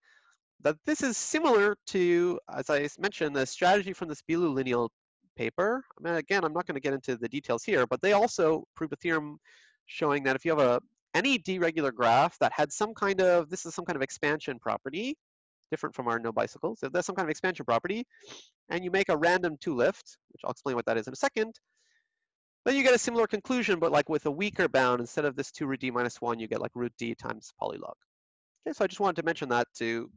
this is similar to, as I mentioned, the strategy from this bilineal paper. I mean, again, I'm not going to get into the details here, but they also proved a theorem showing that if you have any deregular graph that had some kind of, this is some kind of expansion property, different from our no bicycles. If there's some kind of expansion property, and you make a random two-lift, which I'll explain what that is in a second, then you get a similar conclusion, but like with a weaker bound, instead of this 2 root d minus 1, you get like root d times polylog. Okay, so I just wanted to mention that to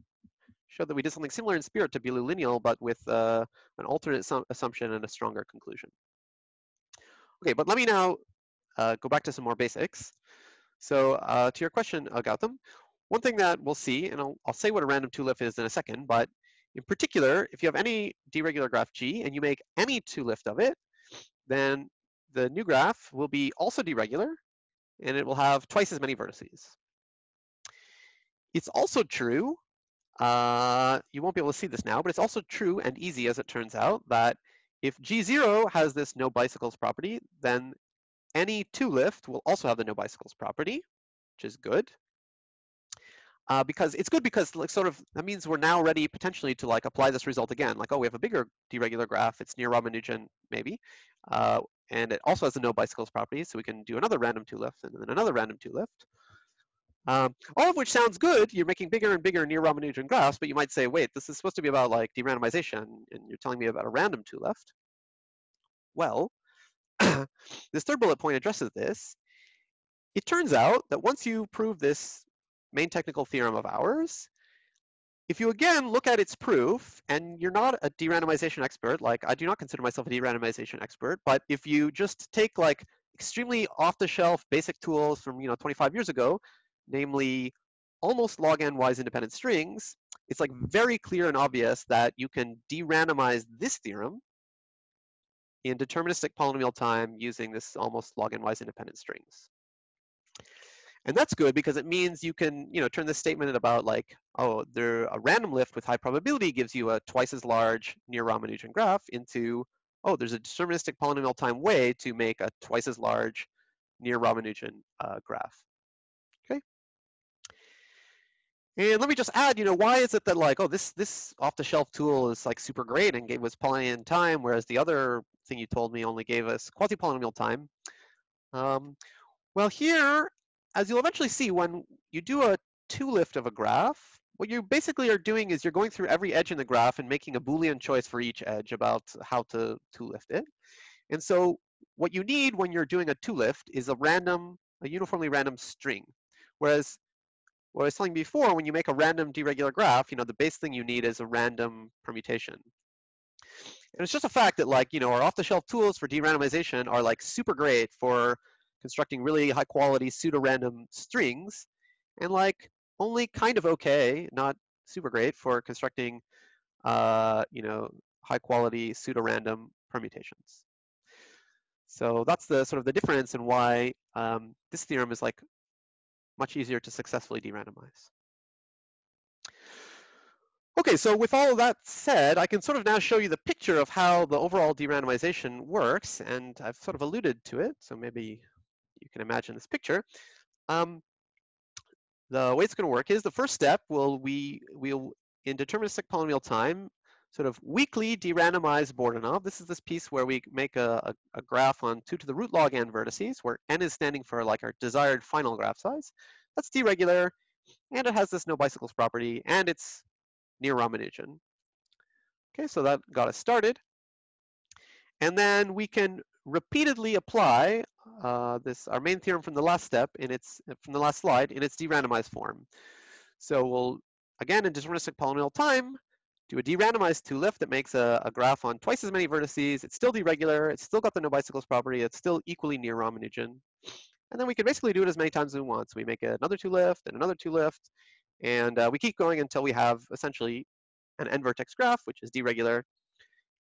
show that we did something similar in spirit to bilineal, but with an alternate assumption and a stronger conclusion. Okay, but let me now go back to some more basics. So to your question, Gautam, one thing that we'll see, and I'll say what a random two-lift is in a second, but in particular, if you have any deregular graph G and you make any two-lift of it, then the new graph will be also deregular, and it will have twice as many vertices. It's also true, you won't be able to see this now, but it's also true and easy, as it turns out, that if G0 has this no bicycles property, then any two-lift will also have the no bicycles property, which is good. Because it's good because like sort of that means we're now ready potentially to like apply this result again. Like, oh, we have a bigger deregular graph. It's near Ramanujan maybe, and it also has the no bicycles property, so we can do another random two-lift and then another random two-lift. All of which sounds good. You're making bigger and bigger near Ramanujan graphs, but you might say, wait, this is supposed to be about like de-randomization, and you're telling me about a random two-lift. Well, this third bullet point addresses this. It turns out that once you prove this main technical theorem of ours, if you again look at its proof, and you're not a de-randomization expert, like I do not consider myself a de-randomization expert, but if you just take like extremely off-the-shelf basic tools from 25 years ago, namely almost log n wise independent strings, it's like very clear and obvious that you can de-randomize this theorem in deterministic polynomial time using this almost log n wise independent strings. And that's good because it means you can, turn this statement about like, oh, a random lift with high probability gives you a twice as large near Ramanujan graph into, oh, there's a deterministic polynomial time way to make a twice as large near Ramanujan graph. Okay. And let me just add, why is it that like, oh, this off-the-shelf tool is like super great and gave us Polynomial time, whereas the other thing you told me only gave us quasi-polynomial time? Well, here, as you'll eventually see, when you do a two-lift of a graph, what you basically are doing is you're going through every edge in the graph and making a Boolean choice for each edge about how to two-lift it. And so what you need when you're doing a two-lift is a uniformly random string. Whereas what I was telling you before, when you make a random deregular graph, the base thing you need is a random permutation. And it's just a fact that, like, our off-the-shelf tools for de-randomization are like super great for constructing really high-quality pseudo-random strings, and like only kind of okay, not super great, for constructing high-quality pseudo-random permutations. So that's the sort of the difference in why this theorem is like much easier to successfully de-randomize. Okay, so with all of that said, I can sort of now show you the picture of how the overall de-randomization works, and I've sort of alluded to it, so maybe you can imagine this picture. The way it's going to work is the first step we'll in deterministic polynomial time sort of weakly de-randomize Bordanov. This is this piece where we make a graph on 2 to the root log n vertices, where n is standing for like our desired final graph size. That's deregular, and it has this no bicycles property, and it's near Ramanujan. Okay, so that got us started. And then we can repeatedly apply our main theorem from the last step from the last slide in its de-randomized form. So we'll, again, in deterministic polynomial time, do a de-randomized two-lift that makes a graph on twice as many vertices. It's still deregular. It's still got the no bicycles property. It's still equally near Ramanujan. And then we can basically do it as many times as we want. So we make another two-lift and another two-lift. And we keep going until we have essentially an n-vertex graph, which is deregular,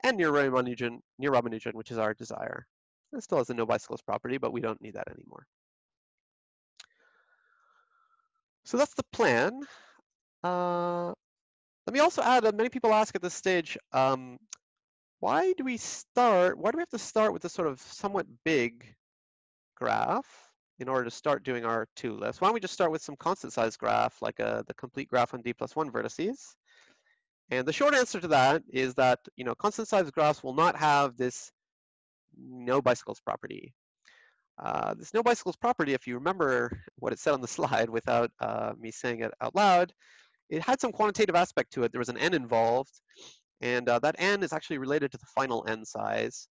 and near Ramanujan, which is our desire. It still has the no bicycles property, but we don't need that anymore. So that's the plan. Let me also add, many people ask at this stage, why do we have to start with this sort of somewhat big graph in order to start doing our two lifts? Why don't we just start with some constant size graph, like the complete graph on d+1 vertices? And the short answer to that is that constant size graphs will not have this no bicycles property. This no bicycles property, if you remember what it said on the slide without me saying it out loud, it had some quantitative aspect to it. There was an n involved, and that n is actually related to the final n size.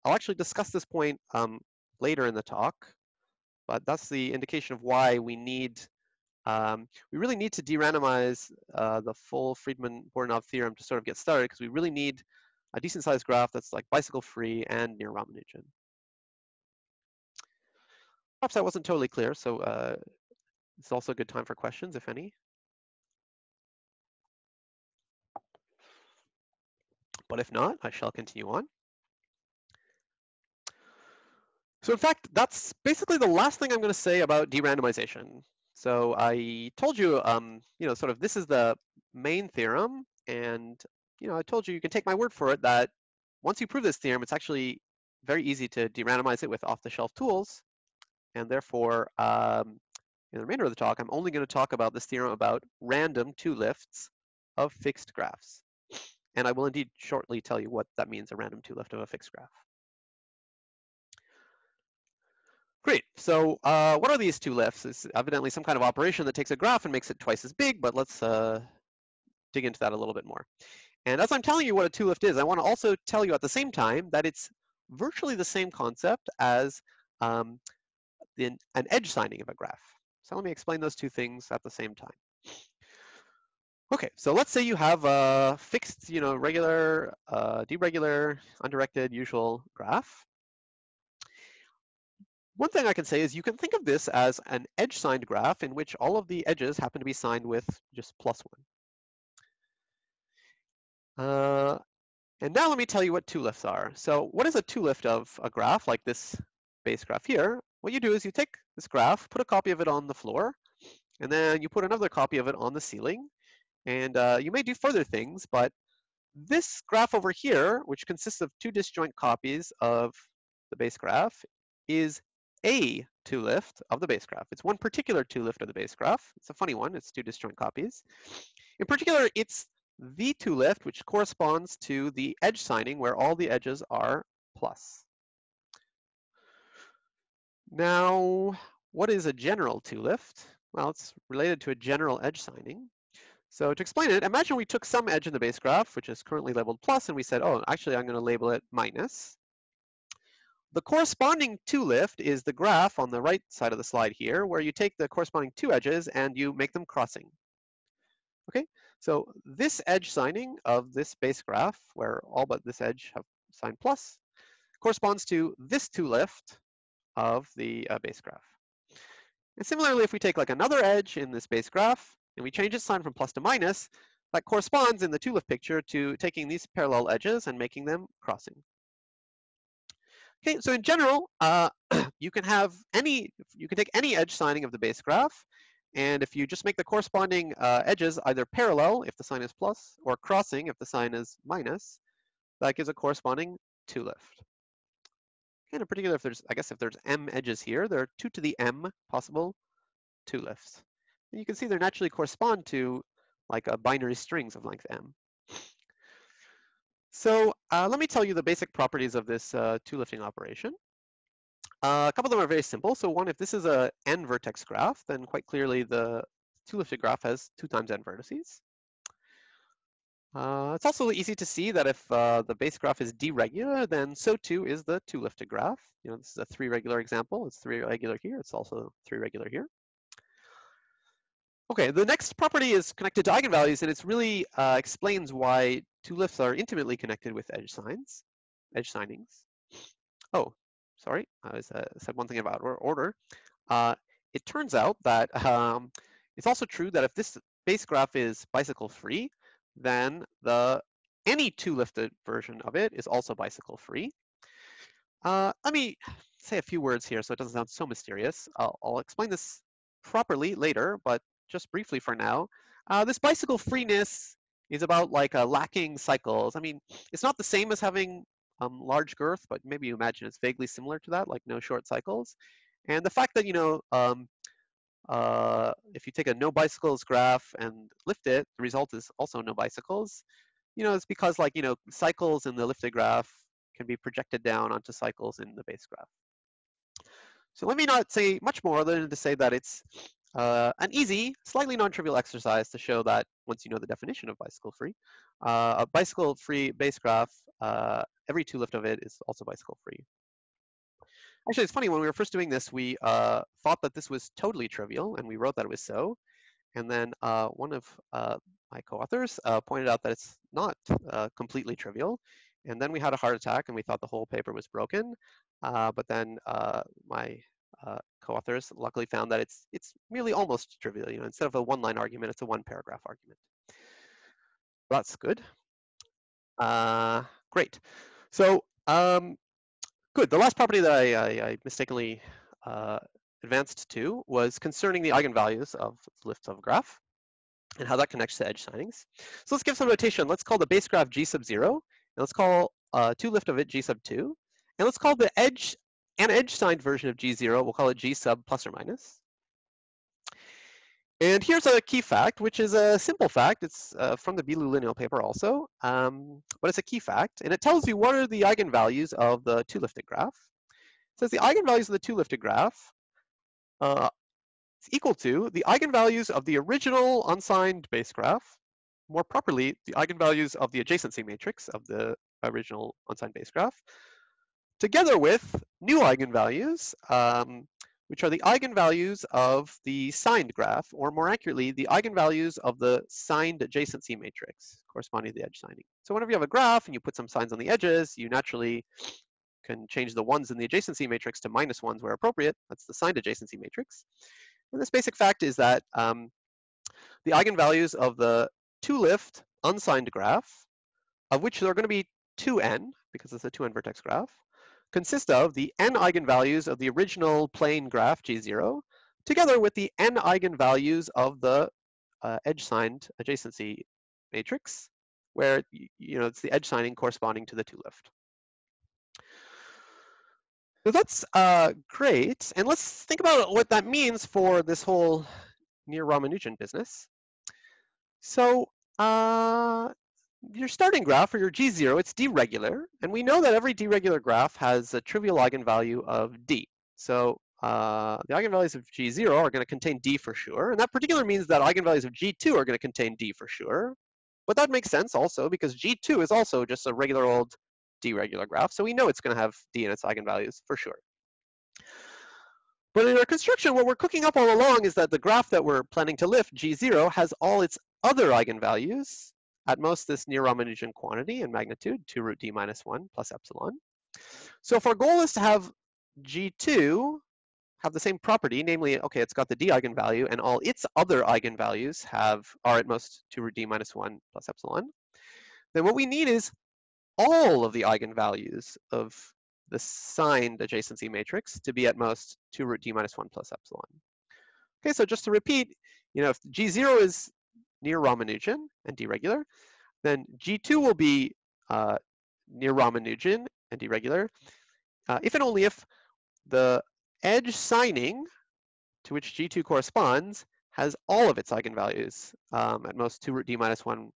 I'll actually discuss this point later in the talk, but that's the indication of why we really need to de-randomize the full Friedman-Bordanov theorem to sort of get started, because we really need a decent sized graph that's like bicycle free and near Ramanujan. Perhaps that wasn't totally clear, so it's also a good time for questions, if any. But if not, I shall continue on. So in fact, that's basically the last thing I'm going to say about de-randomization. So I told you, sort of this is the main theorem, and I told you can take my word for it that once you prove this theorem, it's actually very easy to de-randomize it with off-the-shelf tools, and therefore, in the remainder of the talk, I'm only going to talk about this theorem about random two-lifts of fixed graphs. And I will indeed shortly tell you what that means, a random two-lift of a fixed graph. Great, so what are these two lifts? It's evidently some kind of operation that takes a graph and makes it twice as big, but let's dig into that a little bit more. And as I'm telling you what a two-lift is, I want to also tell you at the same time that it's virtually the same concept as an edge signing of a graph. So let me explain those two things at the same time. Okay, so let's say you have a fixed, regular, deregular, undirected, usual graph. One thing I can say is you can think of this as an edge-signed graph in which all of the edges happen to be signed with just +1. And now let me tell you what two-lifts are. So what is a two-lift of a graph like this base graph here? What you do is you take this graph, put a copy of it on the floor, and then you put another copy of it on the ceiling. And you may do further things, but this graph over here, which consists of two disjoint copies of the base graph, is a two-lift of the base graph. It's one particular two-lift of the base graph. It's a funny one. It's two disjoint copies. In particular, it's the two-lift, which corresponds to the edge signing where all the edges are plus. Now, what is a general two-lift? Well, it's related to a general edge signing. So to explain it, imagine we took some edge in the base graph, which is currently labeled plus, and we said, oh, actually, I'm going to label it minus. The corresponding two-lift is the graph on the right side of the slide here, where you take the corresponding two edges and you make them crossing. Okay, so this edge signing of this base graph, where all but this edge have sign plus, corresponds to this 2-lift of the base graph. And similarly, if we take like another edge in this base graph and we change its sign from plus to minus, that corresponds in the 2-lift picture to taking these parallel edges and making them crossing. Okay, so in general, you can take any edge signing of the base graph, and if you just make the corresponding edges either parallel if the sign is plus, or crossing if the sign is minus, that gives a corresponding 2-lift. And in particular, if there's m edges here, there are 2 to the m possible 2-lifts. And you can see they naturally correspond to like binary strings of length m. So let me tell you the basic properties of this 2-lifting operation. A couple of them are very simple. So one, if this is a n vertex graph, then quite clearly the 2-lifted graph has 2 times n vertices. It's also easy to see that if the base graph is d-regular, then so too is the 2-lifted graph. You know, this is a 3-regular example. It's 3 regular here. It's also 3 regular here. Okay, the next property is connected to eigenvalues, and it really explains why 2-lifts are intimately connected with edge signings. Oh, sorry, I said one thing about order. It turns out that it's also true that if this base graph is bicycle-free, then any 2-lifted version of it is also bicycle-free. Let me say a few words here so it doesn't sound so mysterious. I'll explain this properly later, but just briefly for now. This bicycle freeness is about like lacking cycles. I mean, it's not the same as having large girth, but maybe you imagine it's vaguely similar to that, like no short cycles. And the fact that, you know, if you take a no bicycles graph and lift it, the result is also no bicycles. You know, it's because like, you know, cycles in the lifted graph can be projected down onto cycles in the base graph. So let me not say much more other than to say that it's an easy, slightly non-trivial exercise to show that once you know the definition of bicycle-free, a bicycle-free base graph, every 2-lift of it is also bicycle-free. Actually, it's funny, when we were first doing this, we thought that this was totally trivial, and we wrote that it was so. And then one of my co-authors pointed out that it's not completely trivial. And then we had a heart attack, and we thought the whole paper was broken. But then my co-authors luckily found that it's really almost trivial. You know, instead of a 1-line argument, it's a 1-paragraph argument. That's good. Great. So good. The last property that I mistakenly advanced to was concerning the eigenvalues of lifts of a graph and how that connects to edge signings. So let's give some notation. Let's call the base graph g sub 0, and let's call 2-lift of it g sub 2, and let's call the edge signed version of g0, we'll call it g sub plus or minus. And here's a key fact, which is a simple fact. It's from the Bilu lineal paper also, but it's a key fact, and it tells you what are the eigenvalues of the 2-lifted graph. It says the eigenvalues of the 2-lifted graph is equal to the eigenvalues of the original unsigned base graph, more properly, the eigenvalues of the adjacency matrix of the original unsigned base graph, together with new eigenvalues, which are the eigenvalues of the signed graph, or more accurately, the eigenvalues of the signed adjacency matrix corresponding to the edge signing. So whenever you have a graph and you put some signs on the edges, you naturally can change the 1s in the adjacency matrix to -1s where appropriate. That's the signed adjacency matrix. And this basic fact is that the eigenvalues of the 2-lift unsigned graph, of which there are going to be 2n, because it's a 2n vertex graph, consist of the n eigenvalues of the original plane graph G0, together with the n eigenvalues of the edge-signed adjacency matrix, where you know it's the edge signing corresponding to the 2-lift. So that's great, and let's think about what that means for this whole near-Ramanujan business. So your starting graph, or your G0, it's d-regular, and we know that every d-regular graph has a trivial eigenvalue of d. So the eigenvalues of G0 are going to contain d for sure, and that particular means that eigenvalues of G2 are going to contain d for sure. But that makes sense also because G2 is also just a regular old d-regular graph, so we know it's going to have d in its eigenvalues for sure. But in our construction, what we're cooking up all along is that the graph that we're planning to lift, G0, has all its other eigenvalues, at most this near-Ramanujan quantity in magnitude, 2 root d minus 1 plus epsilon. So if our goal is to have G2 have the same property, namely, okay, it's got the d eigenvalue, and all its other eigenvalues are at most 2 root d minus 1 plus epsilon, then what we need is all of the eigenvalues of the signed adjacency matrix to be at most 2 root d minus 1 plus epsilon. Okay, so just to repeat, if G0 is near Ramanujan and deregular, then G2 will be near Ramanujan and deregular, if and only if the edge signing to which G2 corresponds has all of its eigenvalues, at most 2 root d minus 1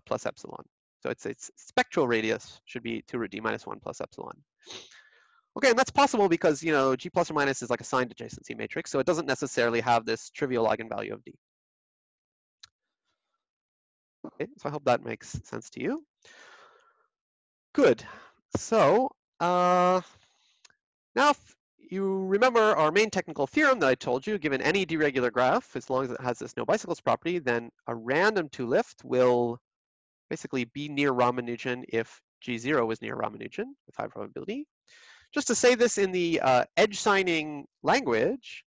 plus epsilon. So its spectral radius should be 2 root d minus 1 plus epsilon. Okay, and that's possible because G plus or minus is like a signed adjacency matrix, so it doesn't necessarily have this trivial eigenvalue of d. Okay, so I hope that makes sense to you. Good. So now if you remember our main technical theorem that I told you, given any deregular graph, as long as it has this no bicycles property, then a random two-lift will basically be near Ramanujan if G0 is near Ramanujan with high probability. Just to say this in the edge signing language,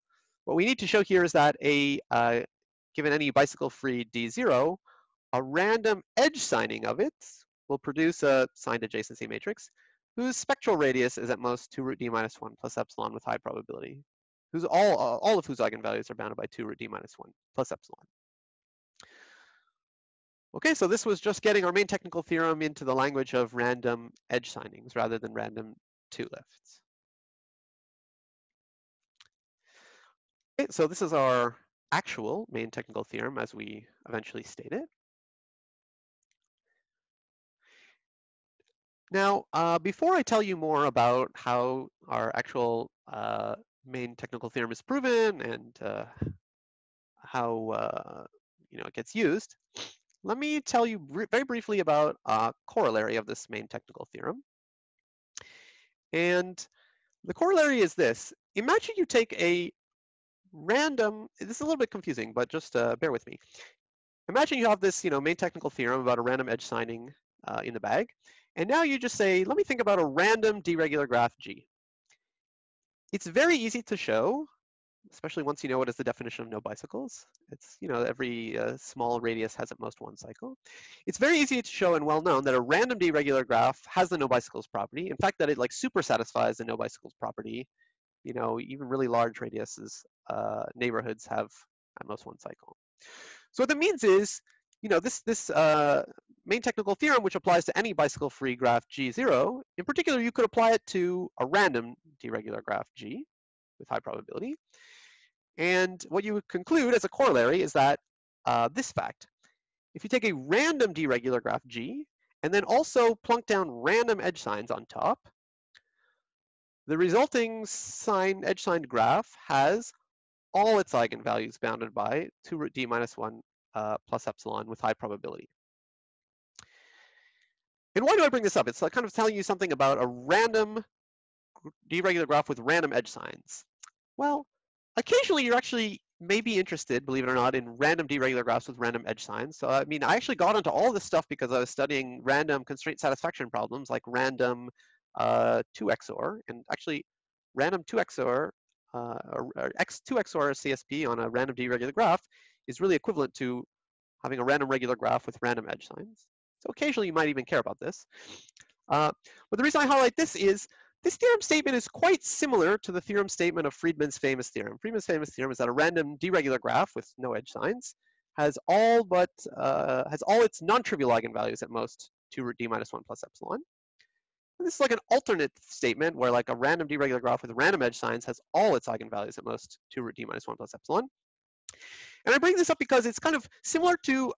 what we need to show here is that given any bicycle-free D0, a random edge signing of it will produce a signed adjacency matrix whose spectral radius is at most 2 root d minus 1 plus epsilon with high probability, whose all of whose eigenvalues are bounded by 2 root d minus 1 plus epsilon. Okay, so this was just getting our main technical theorem into the language of random edge signings rather than random two-lifts. Okay, so this is our actual main technical theorem as we eventually state it. Now, before I tell you more about how our actual main technical theorem is proven and how it gets used, let me tell you very briefly about a corollary of this main technical theorem. And the corollary is this. Imagine you take a random, this is a little bit confusing, but just bear with me. Imagine you have this main technical theorem about a random edge signing in the bag. And now you just say, let me think about a random deregular graph G. It's very easy to show, especially once you know what is the definition of no bicycles. It's, every small radius has at most one cycle. It's very easy to show and well known that a random deregular graph has the no bicycles property. In fact, that it super satisfies the no bicycles property. Even really large radiuses, neighborhoods have at most one cycle. So what that means is, this main technical theorem, which applies to any bicycle-free graph G0, in particular, you could apply it to a random deregular graph G with high probability. And what you would conclude as a corollary is that this fact: if you take a random deregular graph G and then also plunk down random edge signs on top, the resulting edge-signed graph has all its eigenvalues bounded by 2 root d minus 1 plus epsilon with high probability. And why do I bring this up? It's kind of telling you something about a random deregular graph with random edge signs. Well, occasionally you're actually maybe interested, believe it or not, in random deregular graphs with random edge signs. So I mean, I actually got into all this stuff because I was studying random constraint satisfaction problems like random 2XOR, and actually random 2XOR or X2XOR CSP on a random deregular graph is really equivalent to having a random regular graph with random edge signs. So occasionally you might even care about this. But the reason I highlight this is this theorem statement is quite similar to the theorem statement of Friedman's famous theorem. Friedman's famous theorem is that a random deregular graph with no edge signs has all its non-trivial eigenvalues at most 2 root d minus 1 plus epsilon. And this is like an alternate statement where like a random deregular graph with random edge signs has all its eigenvalues at most 2 root d minus 1 plus epsilon. And I bring this up because it's kind of similar to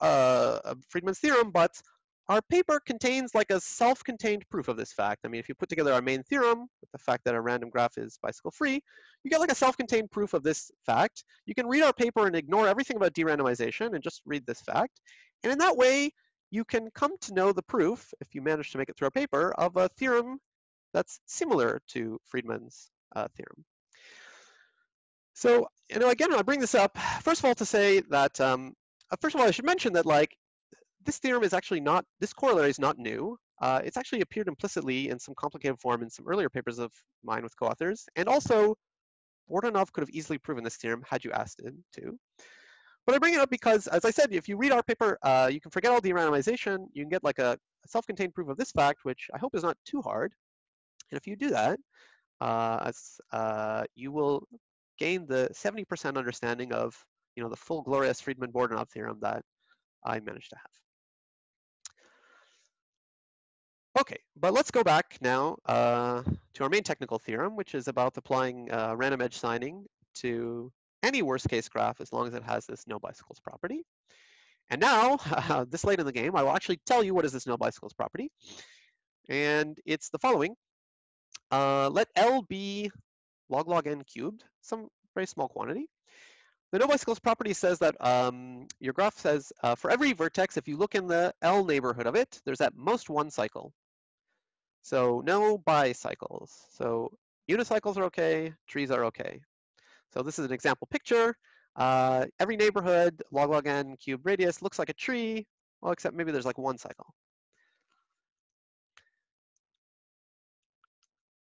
Friedman's theorem, but our paper contains like a self-contained proof of this fact. I mean, if you put together our main theorem with the fact that a random graph is bicycle-free, you get like a self-contained proof of this fact. You can read our paper and ignore everything about de-randomization and just read this fact. And in that way, you can come to know the proof, if you manage to make it through our paper, of a theorem that's similar to Friedman's theorem. So, again, I bring this up, first of all, to say that First of all, I should mention that like this theorem is actually not, this corollary is not new. It's actually appeared implicitly in some complicated form in some earlier papers of mine with co-authors. And also, Bordanov could have easily proven this theorem had you asked him to. But I bring it up because, as I said, if you read our paper, you can forget all de-randomization. You can get like a self-contained proof of this fact, which I hope is not too hard. And if you do that, you will gain the 70% understanding of the full glorious Friedman-Bordanov theorem that I managed to have. Okay, but let's go back now to our main technical theorem, which is about applying random edge signing to any worst case graph as long as it has this no bicycles property. And now, this late in the game, I will actually tell you what is this no bicycles property. And it's the following. Let L be log n cubed, some very small quantity. The no bicycles property says that your graph says for every vertex, if you look in the L neighborhood of it, there's at most one cycle. So no bicycles. So unicycles are okay, trees are okay. So this is an example picture. Every neighborhood, log n cubed radius, looks like a tree, well, except maybe there's like one cycle.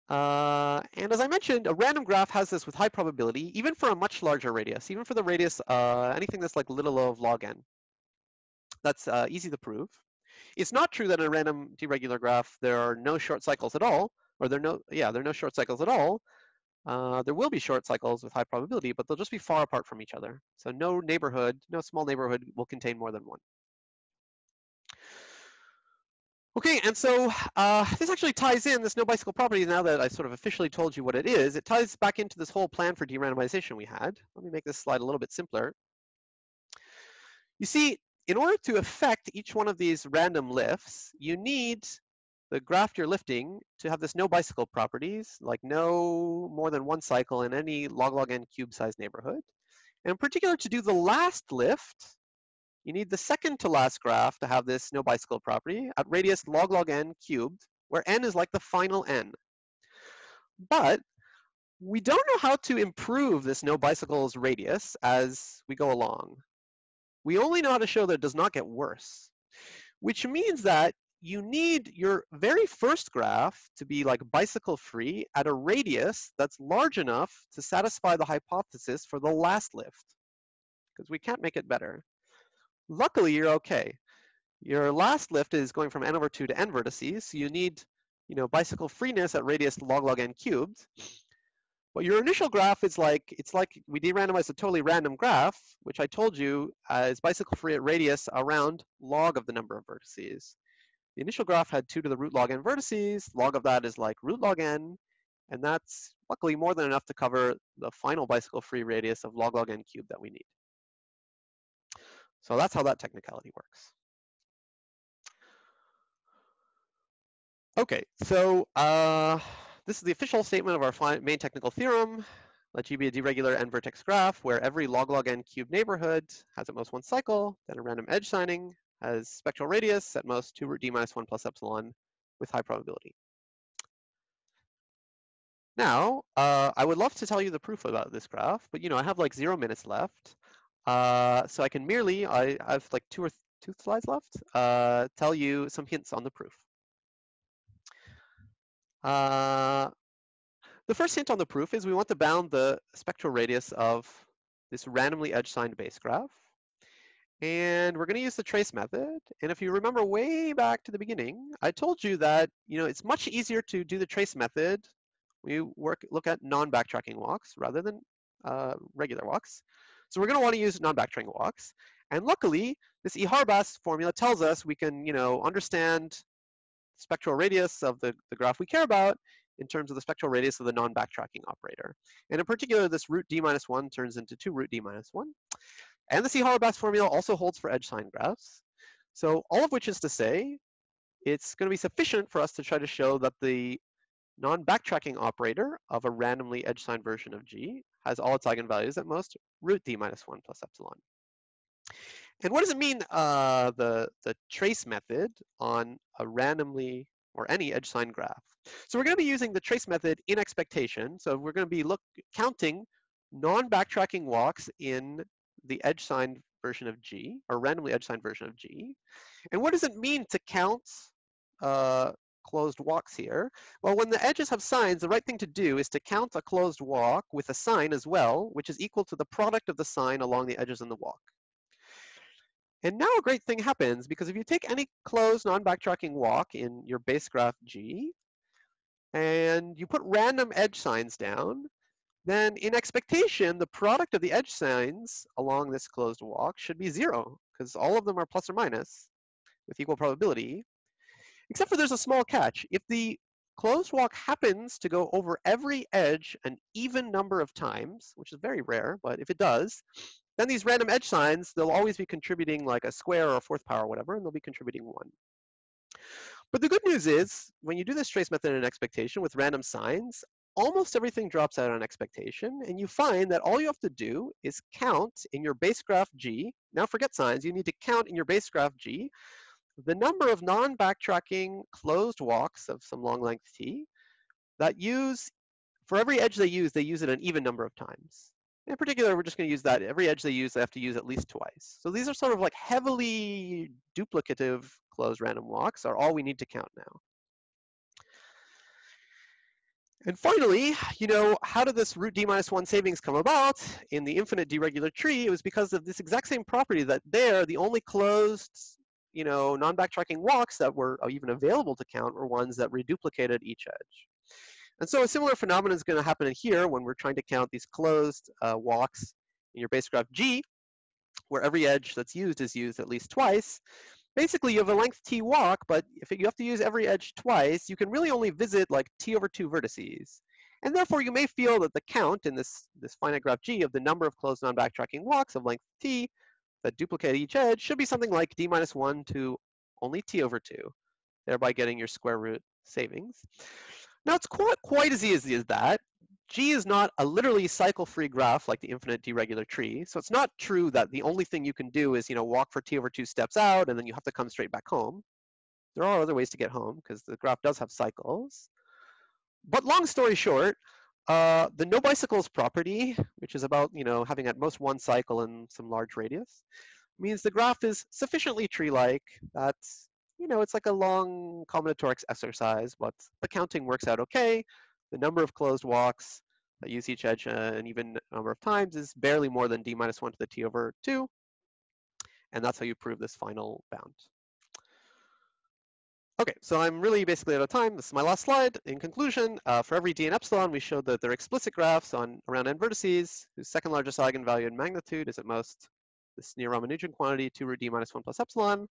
And as I mentioned, a random graph has this with high probability, even for a much larger radius, even for the radius, anything that's like little of log n. That's easy to prove. It's not true that in a random deregular graph there are no short cycles at all, or there are no short cycles at all. There will be short cycles with high probability, but they'll just be far apart from each other. So no small neighborhood will contain more than one. Okay, and so this actually ties in, this no bicycle property, now that I sort of officially told you what it is, it ties back into this whole plan for de-randomization we had. Let me make this slide a little bit simpler. You see, in order to affect each one of these random lifts, you need the graph you're lifting to have this no bicycle properties, like no more than one cycle in any log n cube size neighborhood. And in particular, to do the last lift, you need the second to last graph to have this no bicycle property at radius log n cubed, where n is like the final n. But we don't know how to improve this no bicycles radius as we go along. We only know how to show that it does not get worse, which means that you need your very first graph to be like bicycle free at a radius that's large enough to satisfy the hypothesis for the last lift, because we can't make it better. Luckily, you're okay. Your last lift is going from n over 2 to n vertices, so you need bicycle freeness at radius log n cubed. But your initial graph is like, it's like we de-randomized a totally random graph, which I told you is bicycle free at radius around log of the number of vertices. The initial graph had 2 to the root log n vertices. Log of that is like root log n, and that's luckily more than enough to cover the final bicycle free radius of log n cubed that we need. So that's how that technicality works. Okay, so this is the official statement of our main technical theorem. Let G be a deregular n vertex graph where every log n cubed neighborhood has at most one cycle, then a random edge signing has spectral radius at most 2 root d minus 1 plus epsilon with high probability. Now, I would love to tell you the proof about this graph, but I have like 0 minutes left. So I can merely, I have like two slides left, tell you some hints on the proof. The first hint on the proof is we want to bound the spectral radius of this randomly edge-signed base graph. And we're going to use the trace method. And if you remember way back to the beginning, I told you that it's much easier to do the trace method. We look at non-backtracking walks rather than regular walks. So we're going to want to use non-backtracking walks. And luckily, this E-Harbas formula tells us we can understand spectral radius of the graph we care about in terms of the spectral radius of the non-backtracking operator. And in particular, this root d minus 1 turns into 2 root d minus 1. And the C-Harbas formula also holds for edge sign graphs. So all of which is to say, it's going to be sufficient for us to try to show that the non-backtracking operator of a randomly edge signed version of G has all its eigenvalues at most root d minus 1 plus epsilon. And what does it mean, the trace method on a randomly or any edge sign graph? So we're going to be using the trace method in expectation. So we're going to be counting non-backtracking walks in the edge signed version of G, or randomly edge-signed version of G. And what does it mean to count closed walks here? Well, when the edges have signs, the right thing to do is to count a closed walk with a sign as well, which is equal to the product of the sign along the edges in the walk. And now a great thing happens, because if you take any closed non-backtracking walk in your base graph G, and you put random edge signs down, then in expectation, the product of the edge signs along this closed walk should be 0, because all of them are plus or minus with equal probability, except for there's a small catch. If the closed walk happens to go over every edge an even number of times, which is very rare, but if it does, then these random edge signs, they'll always be contributing like a square or a fourth power or whatever, and they'll be contributing 1. But the good news is, when you do this trace method in expectation with random signs, almost everything drops out on expectation, and you find that all you have to do is count in your base graph G. Now forget signs, you need to count in your base graph G the number of non-backtracking closed walks of some long length t that use, for every edge they use it an even number of times. In particular, we're just going to use that every edge they have to use at least twice. So these are sort of like heavily duplicative closed random walks are all we need to count now. And finally, how did this root d-1 savings come about in the infinite deregular tree? It was because of this exact same property that there, the only closed, non-backtracking walks that were even available to count were ones that reduplicated each edge. And so a similar phenomenon is going to happen in here when we're trying to count these closed walks in your base graph G, where every edge that's used is used at least twice. Basically, you have a length t walk, but if you have to use every edge twice, you can really only visit like t/2 vertices. And therefore, you may feel that the count in this finite graph G of the number of closed non-backtracking walks of length t that duplicate each edge should be something like d-1 to only t/2, thereby getting your square root savings. Now, it's quite as easy as that. G is not a literally cycle-free graph like the infinite deregular tree. So it's not true that the only thing you can do is, walk for t/2 steps out, and then you have to come straight back home. There are other ways to get home, because the graph does have cycles. But long story short, the no bicycles property, which is about, having at most one cycle in some large radius, means the graph is sufficiently tree-like that it's like a long combinatorics exercise, but the counting works out okay. The number of closed walks that use each edge an even number of times is barely more than d-1 to the t/2. And that's how you prove this final bound. Okay, so I'm really basically out of time. This is my last slide. In conclusion, for every d and epsilon, we showed that they're explicit graphs on around n vertices, whose second largest eigenvalue in magnitude is at most this near-Ramanujan quantity, 2 root d-1 plus epsilon.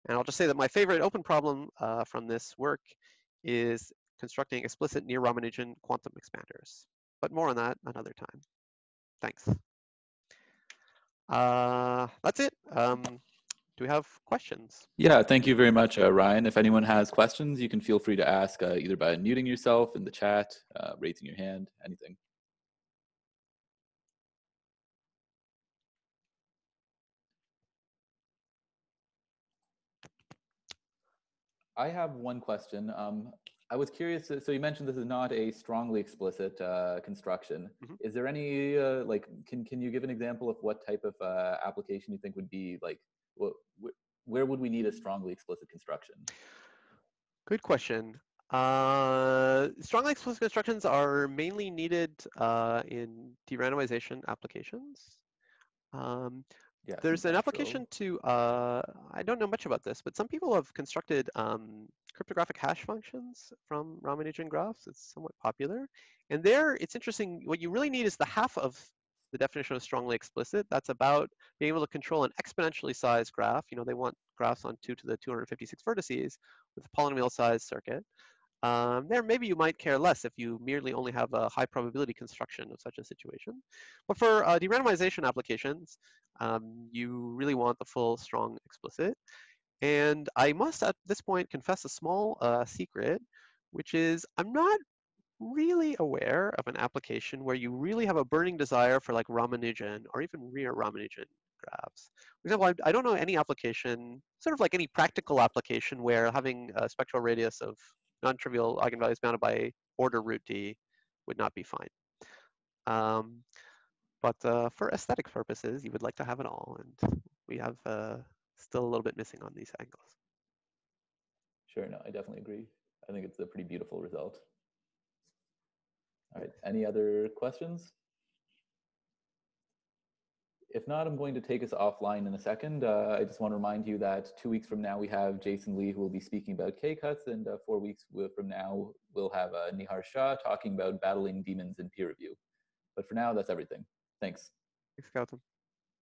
And I'll just say that my favorite open problem from this work is constructing explicit near-Ramanujan quantum expanders. But more on that another time. Thanks. That's it. Do we have questions? Yeah, thank you very much, Ryan. If anyone has questions, you can feel free to ask either by unmuting yourself in the chat, raising your hand, anything. I have one question. I was curious, so you mentioned this is not a strongly explicit construction. Mm-hmm. Is there any, can you give an example of what type of application you think would be, like, where would we need a strongly explicit construction? Good question. Strongly explicit constructions are mainly needed in de-randomization applications. Yes, there's an application to, I don't know much about this, but some people have constructed cryptographic hash functions from Ramanujan graphs. It's somewhat popular. And there, it's interesting, what you really need is the half of the definition of strongly explicit. That's about being able to control an exponentially sized graph. They want graphs on 2 to the 256 vertices with a polynomial sized circuit. There, maybe you might care less if you merely only have a high probability construction of such a situation. But for de-randomization applications, you really want the full strong explicit. And I must at this point confess a small secret, which is I'm not really aware of an application where you really have a burning desire for like Ramanujan or even near Ramanujan graphs. For example, I don't know any application, sort of like any practical application, where having a spectral radius of non-trivial eigenvalues bounded by order root d would not be fine. But for aesthetic purposes, you would like to have it all, and we have still a little bit missing on these angles. Sure, no, I definitely agree. I think it's a pretty beautiful result. All right, any other questions? If not, I'm going to take us offline in a second. I just want to remind you that 2 weeks from now, we have Jason Lee, who will be speaking about K-cuts, and 4 weeks from now, we'll have Nihar Shah talking about battling demons in peer review. But for now, that's everything. Thanks. Thanks, Gautam.